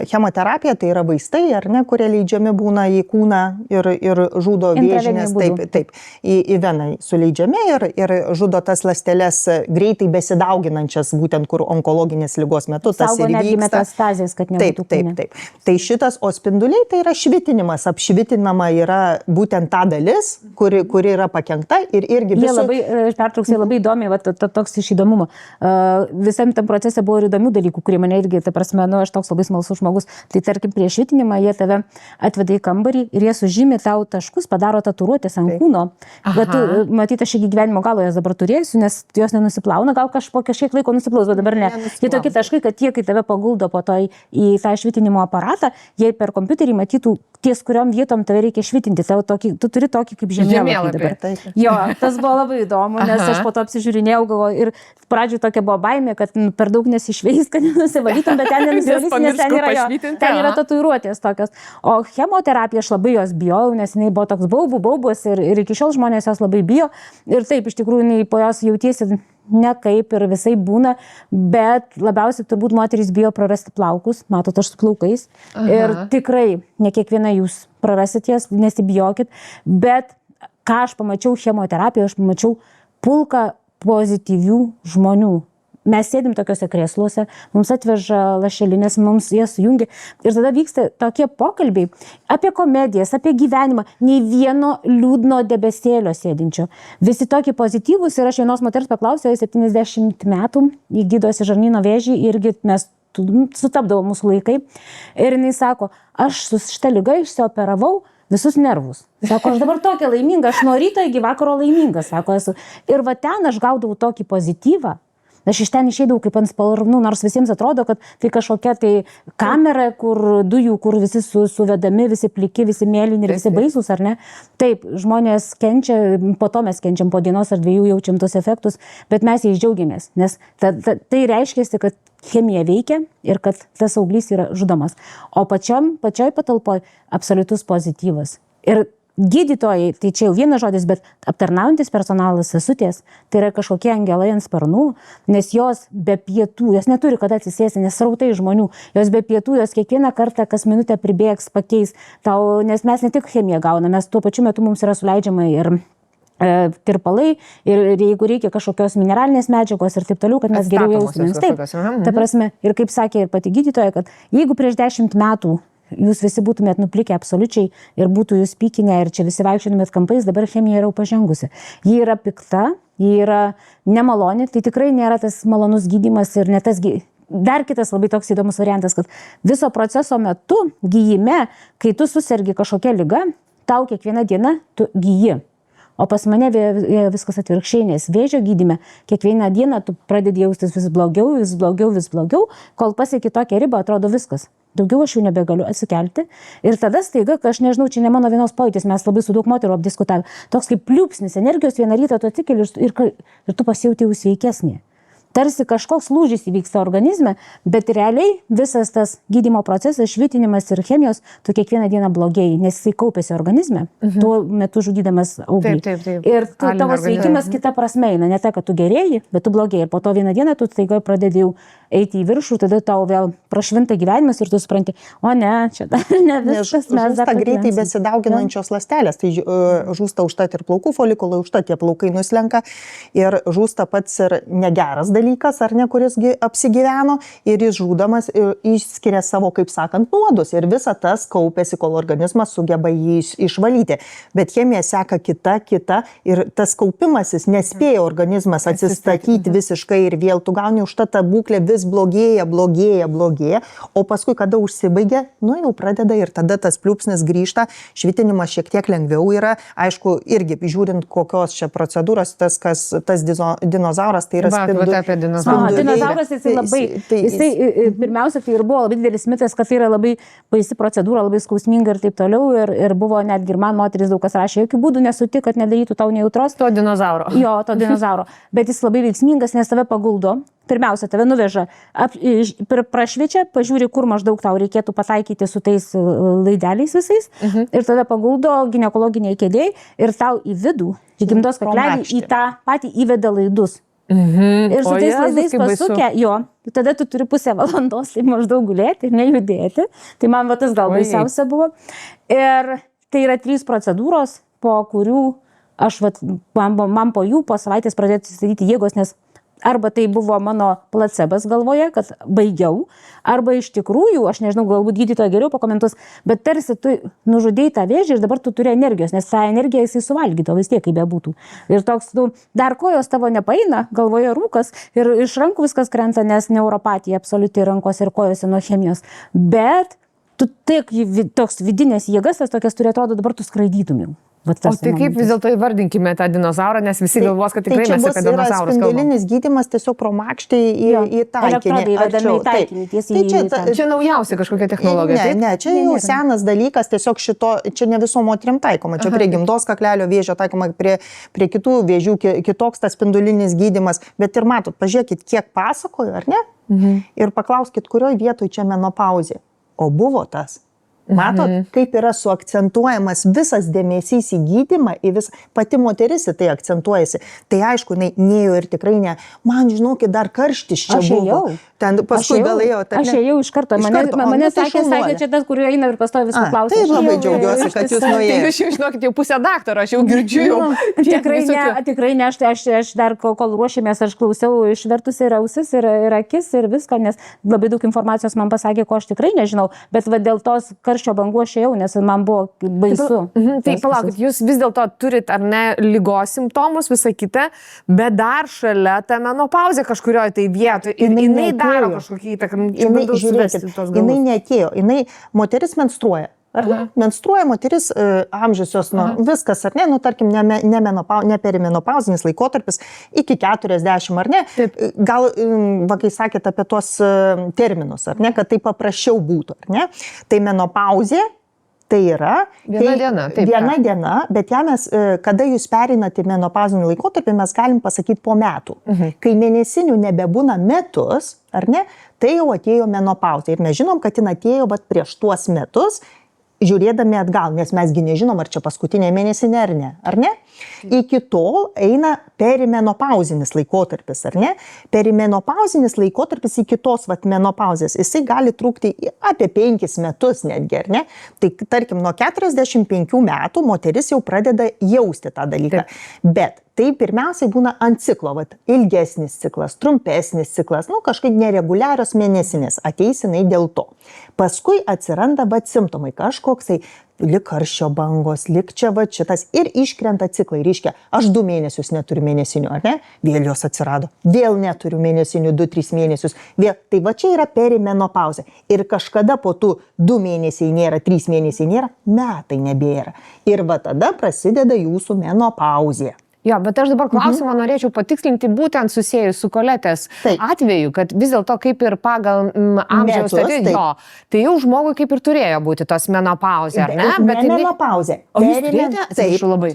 chemoterapija, tai yra vaistai, ar ne, kurie leidžiami būna į kūną ir žudo vėžinės, taip, į veną suleidžiami ir žudo tas ląsteles greitai besidauginančias, būtent kur onkologinės ligos metu tas ir vyksta. Netgi metastazės, kad nebūtų kūne. Taip. Tai šitas, o spinduliai tai yra švitinimas, apšvitinama yra būtent ta dalis, kuri yra pakenkta ir irgi Jie labai, pertrauksiai labai įdomiai, toks iš įdomumo. Visam tam procese buvo ir įdomių dalykų, kurie mane irgi, ta prasme, aš toks labai smalsus žmogus. Tai tarkim, prieš švitinimą jie tave atveda į kambarį ir jie sužymė tau taškus, padaro tatuiruotės ant kūno. Bet matyt, aš iki gyvenimo galo jas dabar turėsiu, nes jos nenusiplauna, gal po kažkiek laiko nusiplaus, bet dabar ne. Jie tokie taškai, kad tie, kai tave paguldo po to į tą švitinimo aparatą, jie per kompiuterį matytų ties kuriom vietom tave reikia švitinti. Tu turi tokį kaip žemėlapį dabar. Jo, tas buvo labai įdomu, nes aš po to apsižiūrinėjau, galvoju, ir pradžioj tokia buvo baimė, kad per daug nesišveis, kad nenusivalytum, bet ten nenusivalytum, nes ten yra tatuiruotės tokios. O chemoterapija, aš labai jos bijojau, nes jinai buvo toks baubus ir iki šiol žmonės jos labai bijo. Ir taip, iš tikrųjų, po jos jautiesi ne kaip ir visai būna, bet labiausiai turbūt moterys bijo prarasti plaukus, matot, aš su plaukais. Ir tikrai ne kiekviena jūs prarasit jas, nesibijokit, bet ką aš pamačiau chemoterapijoje, aš pamačiau pulką pozityvių žmonių. Mes sėdim tokiuose krėsluose, mums atveža lašelinės, mums jas jungia ir tada vyksta tokie pokalbiai apie komedijas, apie gyvenimą, nei vieno liūdno debesėlio sėdinčio. Visi tokie pozityvūs ir aš vienos moters paklausiau, 70 metų, ji gydosi žarnyno vėžį irgi mes sutapdavo mūsų laikai ir jinai sako, aš su šita liga išsioperavau visus nervus. Sako, aš dabar tokia laiminga, aš nuo ryto iki vakaro laiminga, sako esu. Ir va ten aš gaudavau tokį pozityvą. Aš iš ten išeidavau kaip ant spalvų, nors visiems atrodo, kad tai kažkokia tai kamera, kur dujų, kur visi suvedami, visi pliki, visi mėlyni ir visi baisūs, ar ne? Taip, žmonės kenčia, po to mes kenčiam, po dienos ar dviejų jaučiam tos efektus, bet mes jais džiaugiamės, nes tai reiškia, kad chemija veikia ir kad tas auglys yra žudomas. O pačioj patalpoj absoliutus pozityvas. Ir gydytojai, tai čia jau vienas žodis, bet aptarnaujantis personalas, sesutės, tai yra kažkokie angelai ant sparnų, nes jos be pietų, jos neturi kada atsisėsti, nes srautai žmonių, jos be pietų, jos kiekvieną kartą kas minutę pribėgs, pakeis tau, nes mes ne tik chemiją gauname, mes tuo pačiu metu mums yra suleidžiama ir tirpalai ir jeigu reikia kažkokios mineralinės medžiagos ir taip toliau, kad mes geriau jaustumės. Taip, ta prasme, ir kaip sakė ir pati gydytoja, kad jeigu prieš 10 metų jūs visi būtumėt nuplikę absoliučiai ir būtų jūs pykinę ir čia visi vaikščiotumėt kampais, dabar chemija yra pažengusi. Ji yra pikta, ji yra nemaloni, tai tikrai nėra tas malonus gydymas ir ne tas Dar kitas labai toks įdomus variantas, kad viso proceso metu gyjime, kai tu susergi kažkokią ligą, tau kiekvieną dieną tu gyji. O pas mane viskas atvirkščiai, nes vėžio gydyme kiekvieną dieną tu pradedi jaustis vis blogiau, kol pasieki tokią ribą, atrodo viskas. Daugiau aš jau nebegaliu atsikelti. Ir tada staiga, aš nežinau, čia ne mano vienos pojūtis, mes labai su daug moterų apdiskutavome. Toks kaip pliūpsnis energijos, vieną rytą tu atsikeli ir tu pasijauti jau sveikesnė. Tarsi kažkoks lūžis įvyksta organizme, bet realiai visas tas gydymo procesas, švitinimas ir chemijos, tu kiekvieną dieną blogėjai, nes jisai kaupėsi organizme, tuo metu žudydamas auglį. Taip. Ir tavo sveikimas kita prasme eina, ne tai, kad tu gerėjai, bet tu blogėjai. Ir po to vieną dieną tu staiga pradedi jau eiti į viršų, tada tau vėl prašvinta gyvenimas ir tu supranti, o ne, čia dar ne viskas. Žūsta greitai besidauginančios ląstelės, tai žūsta užtat ir plaukų folikulai, užtat tie plaukai nuslenka ir žūsta pats ir negeras dalykas, ar ne, kuris apsigyveno ir jis žūdamas išskiria savo, kaip sakant, nuodus ir visa tas kaupėsi, kol organizmas sugeba jį išvalyti. Bet chemija seka kita ir tas kaupimasis nespėja organizmas atsistatyti visiškai ir vėl tu gauni užtat tą būklę vis blogėja, o paskui, kada užsibaigia, nu jau pradeda ir tada tas pliūpsnis grįžta, švitinimas šiek tiek lengviau yra, aišku, irgi žiūrint kokios čia procedūros, tas dinozauras, tai yra Dinozauras, jisai labai, pirmiausia, tai ir buvo labai didelis mitas, kad tai yra labai baisi procedūra, labai skausminga ir taip toliau, ir buvo netgi ir man moteris daug kas rašė, jokių būdų nesutik, kad nedarytų tau nejautros. To dinozauro. Jo, to dinozauro. Bet jis labai veiksmingas, nes tave paguldo. Pirmiausia, tave nuveža, prašviečia, pažiūri, kur maždaug tau reikėtų pataikyti su tais laideliais visais, ir tave paguldo ginekologiniai kėdėjai ir tau į vidų, į gimdos kaklelį, į tą patį įveda laidus. Ir su tais laidais pasukę, tada tu turi pusę valandos tai maždaug gulėti ir nejudėti. Tai man tas gal baisiausia buvo. Ir tai yra 3 procedūros, po kurių man po jų po savaitės pradėtų susidaryti jėgos, nes arba tai buvo mano placebas galvoje, kad baigiau, arba iš tikrųjų, aš nežinau, galbūt gydytoja geriau pakomentuos, bet tarsi tu nužudėjai tą vėžį ir dabar tu turi energijos, nes tą energiją jisai suvalgyto vis tiek, kaip bebūtų. Ir toks, dar kojos tavo nepaeina, galvoje rūkas ir iš rankų viskas krenta, nes neuropatija absoliuti rankos ir kojose nuo chemijos. Bet tu toks vidinės jėgas, tas tokias turi, atrodo, dabar tu skraidytum jau. O tai kaip vis dėlto įvardinkime tą dinozaurą, nes visi galvos, kad tikrai mes apie dinozaurus kalbame. Spindulinis gydymas tiesiog pro makštį į taikinį. Čia naujausia kažkokia technologija. Ne, čia jau senas dalykas, tiesiog čia ne visom moterim taikoma. Čia prie gimdos kaklelio vėžio taikoma, prie kitų vėžių kitoks tas spindulinis gydymas. Bet ir matot, pažiūrėkit, kiek pasakoju, ar ne? Ir paklauskit, kurioje vietoje čia menopauzė. O buvo tas. Matot, kaip yra suakcentuojamas visas dėmesys į gydymą, pati moteris į tai akcentuojasi. Tai aišku, neėjo ir tikrai ne, man žinokit, dar karštis čia buvo. Ten paskui galėjo. Aš ėjau iš karto. Mane sakė, čia tas, kurio eina ir pastovi viską klausia. Taip, labai džiaugiuosi, kad jūs nuėjote. Jūs jau žinokit, jau pusę daktaro, aš jau girdžiu. Tikrai ne, aš dar kol ruošėmės, aš klausiau išvertus ir ausis, ir akis, ir viską, nes labai daug informacijos man pasakė, ko aš tikrai nežinau. Bet dėl tos karščio bangų aš ėjau, nes man buvo baisu. Tai palaukit, jūs vis dėlto turit ar ne lygos simptomus, visą kitą, bet dar šalia ta menopauzė kažkurioje tai vietoje. Ir jinai daro kažkokį įtaką. Jinai neatėjo. Moteris menstruoja. Menstruoja moteris, amžius jos, viskas, ar ne, tarkim, ne perimenopauzinis laikotarpis, iki 40, ar ne? Taip. Gal, kai sakėt apie tos terminus, ar ne, kad tai paprasčiau būtų, ar ne? Tai menopauzė, tai yra viena diena, bet mes, kada jūs pereinate menopauzinį laikotarpį, mes galim pasakyti po metų. Kai mėnesinių nebebūna metus, ar ne, tai jau atėjo menopauzė. Ir mes žinom, kad jin atėjo prieš tuos metus, žiūrėdami atgal, nes mesgi nežinom, ar čia paskutinė mėnesinė ar ne. Iki tol eina perimenopauzinis laikotarpis, ar ne? Perimenopauzinis laikotarpis iki tos menopauzės, jisai gali trukti apie 5 metus netgi, ar ne? Tai tarkim, nuo 45 metų moteris jau pradeda jausti tą dalyką. Bet tai pirmiausiai būna ant ciklo, ilgesnis ciklas, trumpesnis ciklas, kažkaip nereguliarios mėnesinės, ateis jinai dėl to. Paskui atsiranda simptomai, kažkoksai lik karščio bangos, lik čia šitas ir iškrenta ciklai. Reiškia, aš 2 mėnesius neturiu mėnesinių, ar ne? Vėl jos atsirado. Vėl neturiu mėnesinių, 2-3 mėnesius. Vėl. Tai čia yra perimenopauzė. Ir kažkada po tų 2 mėnesiai nėra, 3 mėnesiai nėra, metai nebėra. Ir tada prasideda jūsų menopauzė. Jo, bet aš dabar klausimą norėčiau patikslinti būtent susijęs su Koletės atveju, kad vis dėlto kaip ir pagal amžiaus statistiką, tai jau žmogui kaip ir turėjo būti tos menopauzė, ar ne? Bet menopauzė. O jūs turėjote? Atsiprašau labai.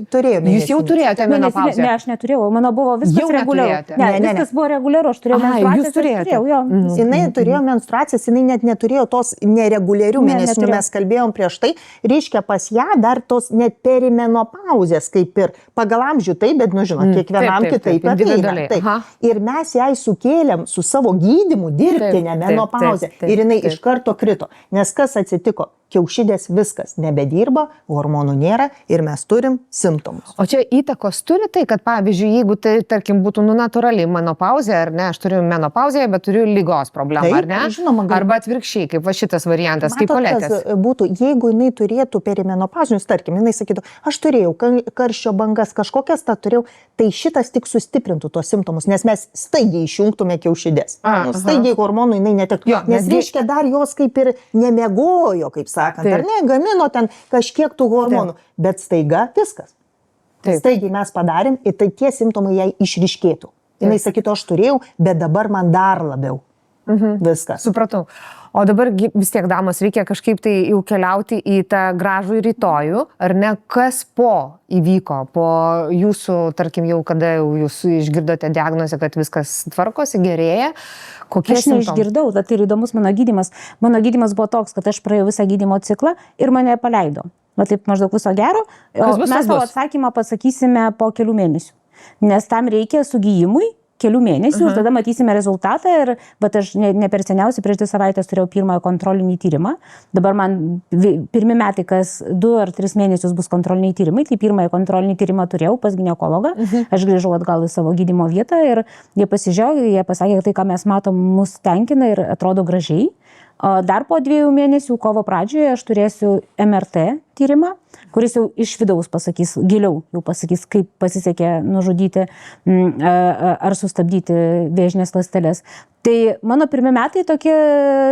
Jūs jau turėjote menopauzę? Ne, aš neturėjau, mano buvo viskas reguliaru. Ne, viskas buvo reguliaru, aš turėjau menstruacijas. Jūs turėjote? Jinai turėjo menstruacijas, jinai net neturėjo tos nereguliarių mėnesinių, mes kalbėjom prieš tai, reiškia pas ją dar tos net perimenopauzės, kaip ir pagal amžių taip, bet, žinot, kiekvienam kitaip ateina. Ir mes jai sukėlėm su savo gydymu dirbtinę menopauzę. Ir jinai iš karto krito. Nes kas atsitiko? kiaušidės viskas nebedirba, hormonų nėra ir mes turim simptomus. O čia įtakos turi tai, kad pavyzdžiui, jeigu tai, tarkim, būtų natūrali menopauzė, ar ne, aš turiu menopauzę, bet turiu lygos problemą, Taip, ar ne? žinoma, Arba atvirkščiai, kaip va šitas variantas, kaip Koletės. Būtų, jeigu jinai turėtų perimenopauzinius, tarkim, jinai sakytų, aš turėjau karščio bangas, kažkokias tą turėjau, tai šitas tik sustiprintų tuos simptomus, nes mes staigiai išjungtume kiaušidės. Staigiai hormonų jinai netektų. Nes reiškia dar jos kaip ir nemiegojo, kaip sakant, ar ne, gamino ten kažkiek tų hormonų, bet staiga viskas. Staigiai mes padarėm ir tai tie simptomai jai išryškėtų. Jinai sakytų, aš turėjau, bet dabar man dar labiau. Viskas. Supratau. O dabar vis tiek, damos, reikia kažkaip tai jau keliauti į tą gražų rytojų, ar ne, kas įvyko po jūsų, tarkim, jau kada jūs išgirdote diagnozę, kad viskas tvarkosi, gerėja, kokie simptomai? Aš neišgirdau, tai ir įdomus mano gydymas. Mano gydymas buvo toks, kad aš praėjau visą gydymo ciklą ir mane paleido. Va taip maždaug viso gero, o mes savo atsakymą pasakysime po kelių mėnesių, nes tam reikia sugijimui kelių mėnesių ir tada matysime rezultatą bet aš ne per seniausiai prieš 2 savaitės turėjau pirmąją kontrolinį tyrimą. Dabar man pirmi metai, kas 2 ar 3 mėnesius bus kontroliniai tyrimai, tai pirmąją kontrolinį tyrimą turėjau pas ginekologą. Aš grįžau atgal į savo gydymo vietą ir jie pasižiūrėjo, jie pasakė, kad tai, ką mes matom, mus tenkina ir atrodo gražiai. Dar po 2 mėnesių, kovo pradžioje, aš turėsiu MRT tyrimą, kuris jau iš vidaus pasakys, giliau jau pasakys, kaip pasisekė nužudyti ar sustabdyti vėžinės ląsteles. Tai mano pirmi metai tokie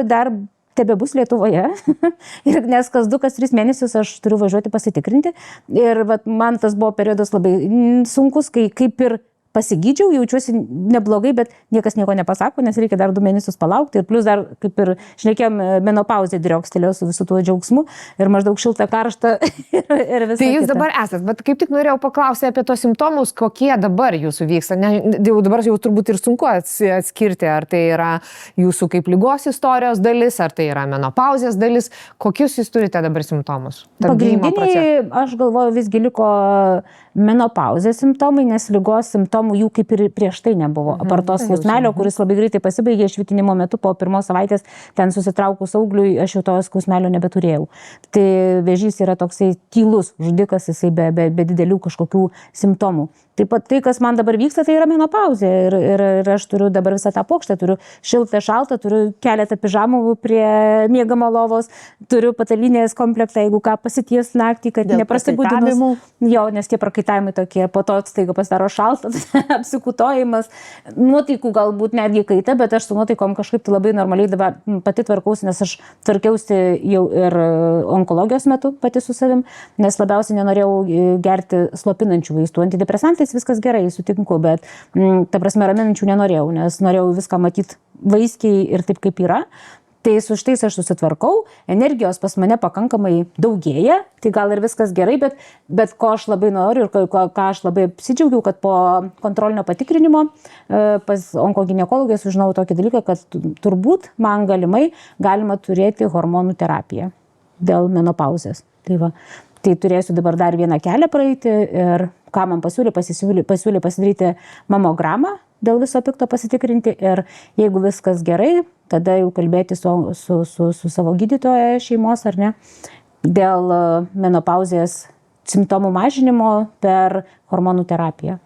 dar tebebus Lietuvoje, ir nes kas 2, kas 3 mėnesius aš turiu važiuoti pasitikrinti. Ir man tas buvo periodas labai sunkus, kai kaip ir pasigydžiau, jaučiuosi neblogai, bet niekas nieko nepasako, nes reikia dar 2 mėnesius palaukti ir plus dar, kaip ir šnekėjom, menopauzė driokstelėjo su visu tuo džiaugsmu ir maždaug šilta, karšta ir visą. Tai jūs dabar esat, bet kaip tik norėjau paklausyti apie tos simptomus, kokie dabar jūsų vyksta. Dabar jau turbūt ir sunku atskirti, ar tai yra jūsų kaip ligos istorijos dalis, ar tai yra menopauzės dalis. Kokius jūs turite dabar simptomus? Pagrindiniai, aš galvoju, visgi liko menopauzės simptomai, nes ligos simptomų jų kaip ir prieš tai nebuvo. Apart tos skausmelio, kuris labai greitai pasibaigė švitinimo metu, po 1 savaitės ten susitraukus augliui, aš jau to skausmelio nebeturėjau. Tai vėžys yra toksai tylus žudikas, jisai be didelių kažkokių simptomų. Taip pat tai, kas man dabar vyksta, tai yra menopauzė ir aš turiu dabar visą tą pokštę, turiu šiltą, šaltą, turiu keletą pižamų prie miegamo lovos, turiu patalinės komplektą, jeigu ką pasities naktį, kad neprasibudinus. Jo, nes tie prakaitavimai tokie, po to staiga pasidaro šaltas, apsikutojimas, nuotaikų galbūt netgi kaita, bet aš su nuotaikom kažkaip tai labai normaliai dabar pati tvarkausi, nes aš tvarkiausi jau ir onkologijos metu pati su savim, nes labiausiai nenorėjau gerti slopinančių vaistų. Antidepresantais viskas gerai, sutinku, bet ta prasme raminančių nenorėjau, nes norėjau viską matyti vaiskiai ir taip, kaip yra. Tai su šitais aš susitvarkau, energijos pas mane pakankamai daugėja, tai gal ir viskas gerai, bet ko aš labai noriu ir ką aš labai apsidžiaugiau, kad po kontrolinio patikrinimo pas onkoginekologę sužinau tokį dalyką, kad turbūt man galima turėti hormonų terapiją dėl menopauzės. Tai turėsiu dabar dar vieną kelią praeiti ir ką man pasiūlė pasidaryti mamogramą, dėl viso pikto pasitikrinti ir jeigu viskas gerai, tada jau kalbėti su savo gydytoja šeimos ar ne, dėl menopauzės simptomų mažinimo per hormonų terapiją.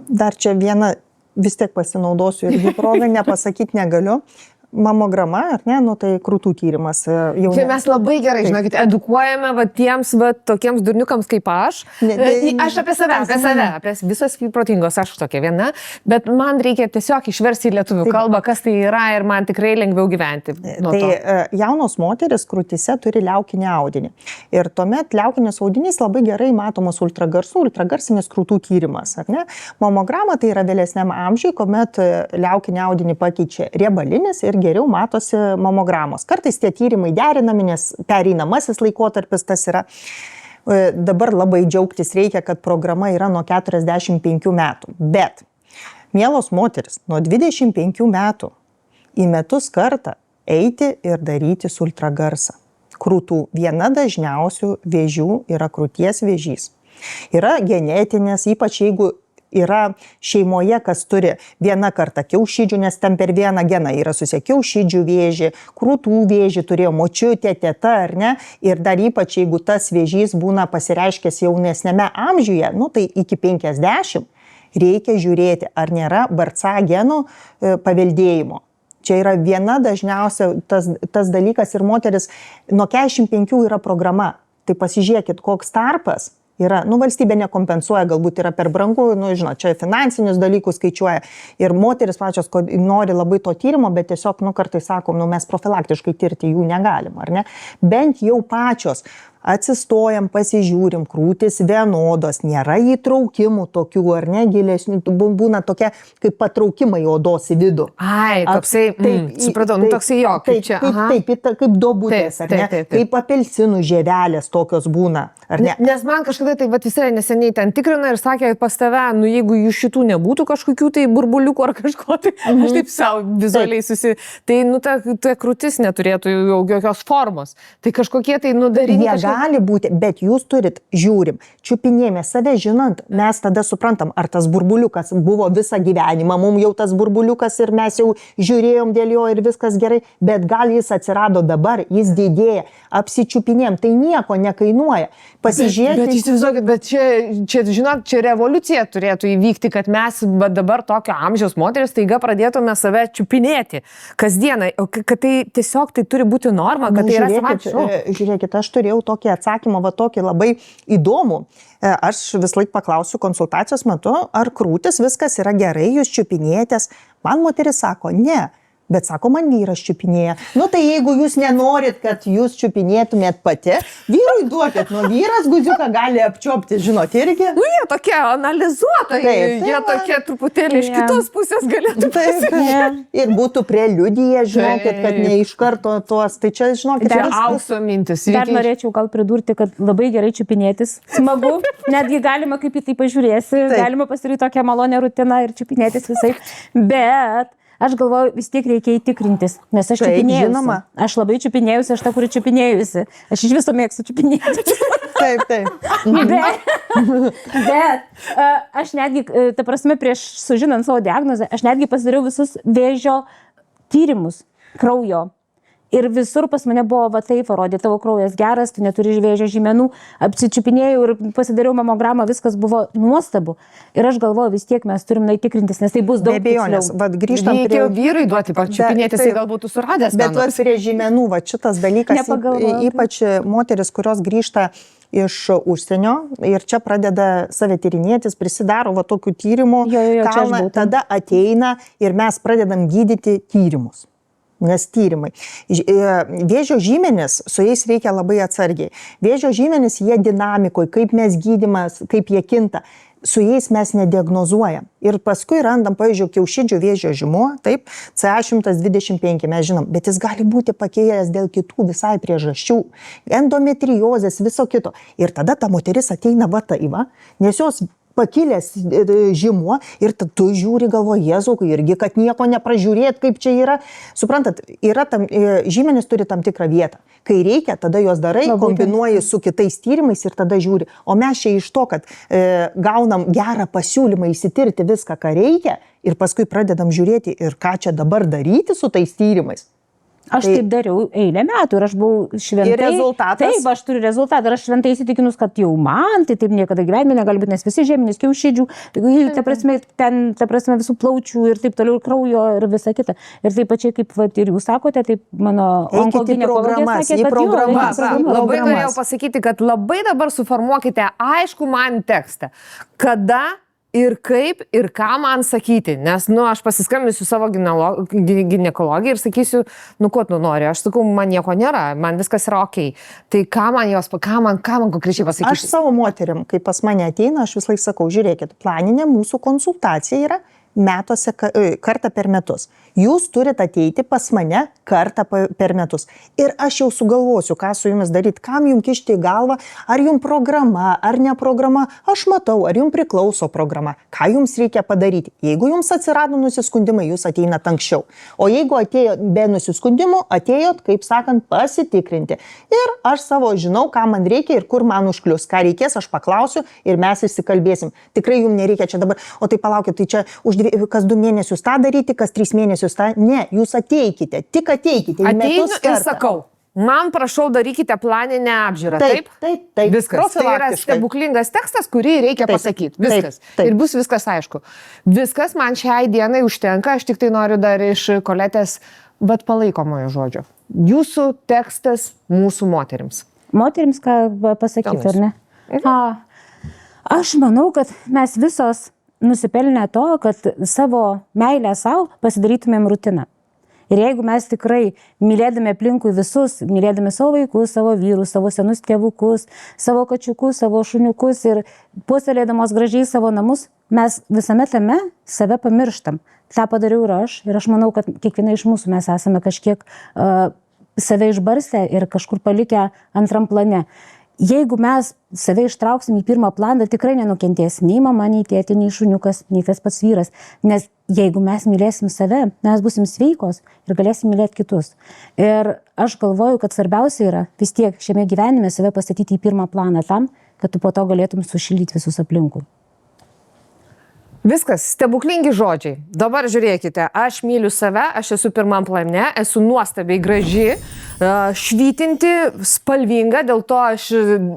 Dar čia vieną vis tiek pasinaudosiu irgi progą, nepasakyti negaliu. Mamograma, ar ne, tai krūtų tyrimas. Čia mes labai gerai, žinokit, edukuojame tiems tokiems durniukams kaip aš. Aš apie save, apie visos protingos, aš tokia viena, bet man reikia tiesiog išversti į lietuvių kalbą, kas tai yra ir man tikrai lengviau gyventi. Jaunos moteris krūtyse turi liaukinį audinį. Ir tuomet liaukinis audinys labai gerai matomas ultragarsinis krūtų tyrimas, ar ne? Mamograma tai yra vėlesniam amžiui, kuomet liaukinį audinį pakeičia riebalinis ir geriau matosi mamogramos. Kartais tie tyrimai derinami, nes pereinamasis laikotarpis tas yra. Dabar labai džiaugtis reikia, kad programa yra nuo 45 metų. Bet, mielos moteris, nuo 25 metų į metus kartą eiti ir darytis ultragarsą. Krūtų viena dažniausių vėžių yra krūties vėžys. Yra genetinės, ypač jeigu yra šeimoje, kas turi vieną kartą kiaušidžių, nes ten per vieną geną yra susiję kiaušidžių vėžį, krūtų vėžį turėjo močiutė, teta, ar ne? Ir dar ypač, jeigu tas vėžys būna pasireiškęs jaunesnėme amžiuje, nu tai iki 50, reikia žiūrėti, ar nėra BRCA genų paveldėjimo. Čia yra viena dažniausia tas dalykas ir moteris nuo 45 yra programa. Tai pasižiūrėkit, koks tarpas yra, nu valstybė nekompensuoja, galbūt yra per brangu, nu žinot, čia finansinius dalykus skaičiuoja ir moteris pačios nori labai to tyrimo, bet tiesiog, nu kartais sakom, nu mes profilaktiškai tirti jų negalim, ar ne? Bent jau pačios atsistojam, pasižiūrim, krūtis vienodos, nėra įtraukimų tokių, ar ne, gilesnių, būna tokie kaip patraukimai odos į vidų. Ai, toksai, supratau, nu toksai jo, kaip čia. Kaip duobutės, ar ne, kaip apelsinų žievelės tokios būna, ar ne? Nes man kažkada tai visai neseniai ten tikrina ir sakė pas tave, nu jeigu iš šitų nebūtų kažkokių tai burbuliukų ar kažko, tai aš taip savo vizualiai tai nu ta krūtis neturėtų jokios formos. Tai kažkokie tai nudaryti. Gali būti, bet jūs turit, žiūrim, čiupinėjame save žinant, mes tada suprantam, ar tas burbuliukas buvo visą gyvenimą, mums jau tas burbuliukas ir mes jau žiūrėjom dėl jo ir viskas gerai, bet gal jis atsirado dabar, jis didėja, apsičiupinėjom, tai nieko nekainuoja. Pasižiūrėkite. Bet įsivaizduokit, bet čia, žinot, čia revoliucija turėtų įvykti, kad mes dabar tokio amžiaus moteris taiga pradėtume save čiupinėti kasdieną, kad tai tiesiog tai turi būti norma, kad tai yra savaitė. Žiūrėkit, aš turėjau tokį atsakymą, tokį labai įdomų. Aš vis laik paklausiu konsultacijos metu, ar krūtis viskas yra gerai, jūs čiupinėjatės. Man moteris sako, ne. Bet sako, man vyras čiupinėja. Nu tai jeigu jūs nenorit, kad jūs čiupinėtumėt pati, vyrui duokit, nu vyras guziuką gali apčiopti, žinot, irgi. Nu jie tokie analizuotojai, jie tokie truputėlį iš kitos pusės galėtų pasižiūrėti. Ir būtų preliudija, žinokit, kad ne iš karto tuos, tai čia, žinokit, čia aukso mintis. Dar norėčiau gal pridurti, kad labai gerai čiupinėtis, smagu, netgi galima kaip į tai pažiūrėsi, galima pasirinkti tokią malonę rutiną ir čiupinėtis visai, bet aš galvoju, vis tiek reikia įtikrintis, nes aš čiupinėjusi. Aš labai čiupinėjusi, aš tą, kuri čiupinėjusi. Aš iš viso mėgstu čiupinėti. Taip. Bet aš netgi, ta prasme, prieš sužinant savo diagnozę, aš netgi pasidariau visus vėžio tyrimus kraujo. Ir visur pas mane buvo taip, parodė, tavo kraujas geras, tu neturi vėžio žymenų, apsičiupinėjau ir pasidariau mamogramą, viskas buvo nuostabu. Ir aš galvoju, vis tiek mes turim tikrintis, nes tai bus daug abejonės. Grįžtant prie vyrai duoti, pačiupinėtis, tai galbūt suradęs. Bet prie žymenų, šitas dalykas, ypač moteris, kurios grįžta iš užsienio ir čia pradeda save tyrinėtis, prisidaro tokių tyrimų, kalną, tada ateina ir mes pradedam gydyti tyrimus. Nes tyrimai. Vėžio žymenys, su jais reikia labai atsargiai. Vėžio žymenys, jie dinamikoje, kaip mes gydymas, kaip jie kinta. Su jais mes nediagnozuojam. Ir paskui randam, pavyzdžiui, kiaušidžių vėžio žymuo, taip, CA125, mes žinom, bet jis gali būti pakėjęs dėl kitų visai priežasčių. Endometriozės, viso kito. Ir tada ta moteris ateina nes jos pakilęs žymuo ir tu žiūri, galvoji, Jėzau, irgi, kad nieko nepražiūrėt, kaip čia yra. Suprantat, žymenys turi tam tikrą vietą. Kai reikia, tada jos darai, kombinuoji su kitais tyrimais ir tada žiūri. O mes čia iš to, kad gaunam gerą pasiūlymą įsitirti viską, ką reikia ir paskui pradedam žiūrėti ir ką čia dabar daryti su tais tyrimais. Aš taip dariau eilę metų ir aš buvau šventai. Ir rezultatas? Taip, aš turiu rezultatą ir aš šventai įsitikinus, kad jau man, tai taip niekada gyvenime negali būti, nes visi žymenys, kiaušidžių, ta prasme visų plaučių ir taip toliau, kraujo ir visa kita. Ir taip pačiai, kaip ir jūs sakote, taip mano onkoginekologė sakė, kad programas. Labai norėjau pasakyti, kad labai dabar suformuokite aišku man tekstą. Kada ir kaip ir ką man sakyti, nes, aš pasiskambinsiu savo ginekologijai ir sakysiu, ko tu nori, aš sakau, man nieko nėra, man viskas yra okei. Tai ką man konkrečiai pasakyti? Aš savo moterim, kai pas mane ateina, aš vis laik sakau, žiūrėkit, planinė mūsų konsultacija yra kartą per metus. Jūs turite ateiti pas mane kartą per metus. Ir aš jau sugalvosiu, ką su jumis daryti, kam jums kišti į galvą, ar jums programa, ar ne programa. Aš matau, ar jums priklauso programa, ką jums reikia padaryti. Jeigu jums atsirado nusiskundimai, jūs ateinat anksčiau. O jeigu atėjot be nusiskundimų, atėjot, kaip sakant, pasitikrinti. Ir aš savo žinau, ką man reikia ir kur man užklius. Ką reikės, aš paklausiu ir mes įsikalbėsim. Tikrai jums nereikia čia dabar, o tai palaukit, tai čia kas 2 mėnesius tą daryti, kas 3 mėnesius tą. Ne, jūs ateikite, tik ateikite. Ateinu ir sakau, man prašau darykite planinę apžiūrą, taip? Taip. Viskas. Tai yra stebuklingas tekstas, kurį reikia pasakyti. Viskas. Taip. Ir bus viskas aišku. Viskas man šiai dienai užtenka, aš tik tai noriu dar iš Koletės, bet palaikomojo žodžio. Jūsų tekstas mūsų moterims. Moterims ką pasakyti, ar ne? Aš manau, kad mes visos nusipelnę to, kad savo meilę savo pasidarytumėm rutiną. Ir jeigu mes tikrai mylėdami aplinkui visus, mylėdami savo vaikus, savo vyrus, savo senus tėvukus, savo kačiukus, savo šuniukus ir puoselėdamos gražiai savo namus, mes visame tame save pamirštam. Ta padariau ir aš manau, kad kiekviena iš mūsų mes esame kažkiek save išbarstę ir kažkur palikę antram plane. Jeigu mes save ištrauksim į pirmą planą, tikrai nenukentės nei mama, nei tėtė, nei šuniukas, nei tas pats vyras. Nes jeigu mes mylėsim save, mes būsim sveikos ir galėsim mylėti kitus. Ir aš galvoju, kad svarbiausia yra vis tiek šiame gyvenime save pastatyti į pirmą planą tam, kad tu po to galėtum sušildyti visus aplinkui. Viskas, stebuklingi žodžiai. Dabar žiūrėkite, aš myliu save, aš esu pirmam plane, esu nuostabiai graži, švytinti, spalvinga, dėl to aš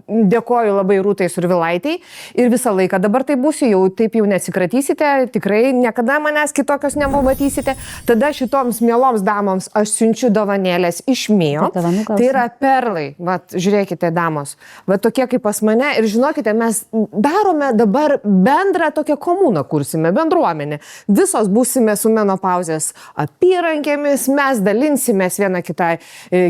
dėkoju labai Rūtai Survilaitei ir visą laiką dabar tai būsiu, jau taip jau neatsikratysite, tikrai niekada manęs kitokios nematysite. Tada šitoms mieloms damoms aš siunčiu dovanėlės iš Mio. Tai yra perlai, vat, žiūrėkite damos, vat tokie kaip pas mane ir žinokite, mes darome dabar bendrą tokią komuną, kursime bendruomenę. Visos būsime su menopauzės apyrankėmis, mes dalinsimės viena kitai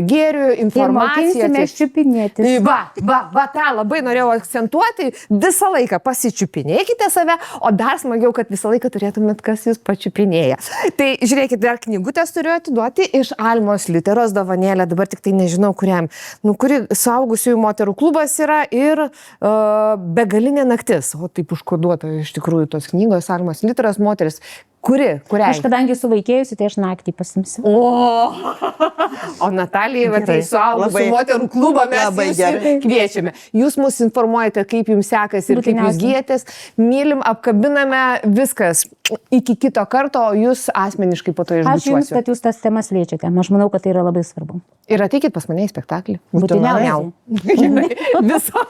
gėrių, informaciją. Ir mokinsimės čiupinėtis. Va, tą labai norėjau akcentuoti. Visą laiką pasičiupinėkite save, o dar smagiau, kad visą laiką turėtumėt, kas jūs pačiupinėja. Tai žiūrėkite, dar knygutės turiu atiduoti iš Almos Literos dovanėlę, dabar tik tai nežinau kuriam, kuri suaugusiųjų moterų klubas yra ir Begalinė naktis. O taip užkoduota iš tikrųjų tos knygos. Almos Literos moteris. Kuriai? Aš kadangi suvaikėjusi, tai aš naktį pasimsiu. O Natalija, tai suaugusių moterų klubą mes kviečiame. Jūs mus informuojate, kaip jums sekasi ir kaip jūs gyjatės. Mylim, apkabiname, viskas. Iki kito karto, o jūs asmeniškai po to išbučiuosiu. Aš jums, kad jūs tas temas liečiate. Aš manau, kad tai yra labai svarbu. Ir ateikit pas mane į spektaklį. Būtiniausiai. Viso.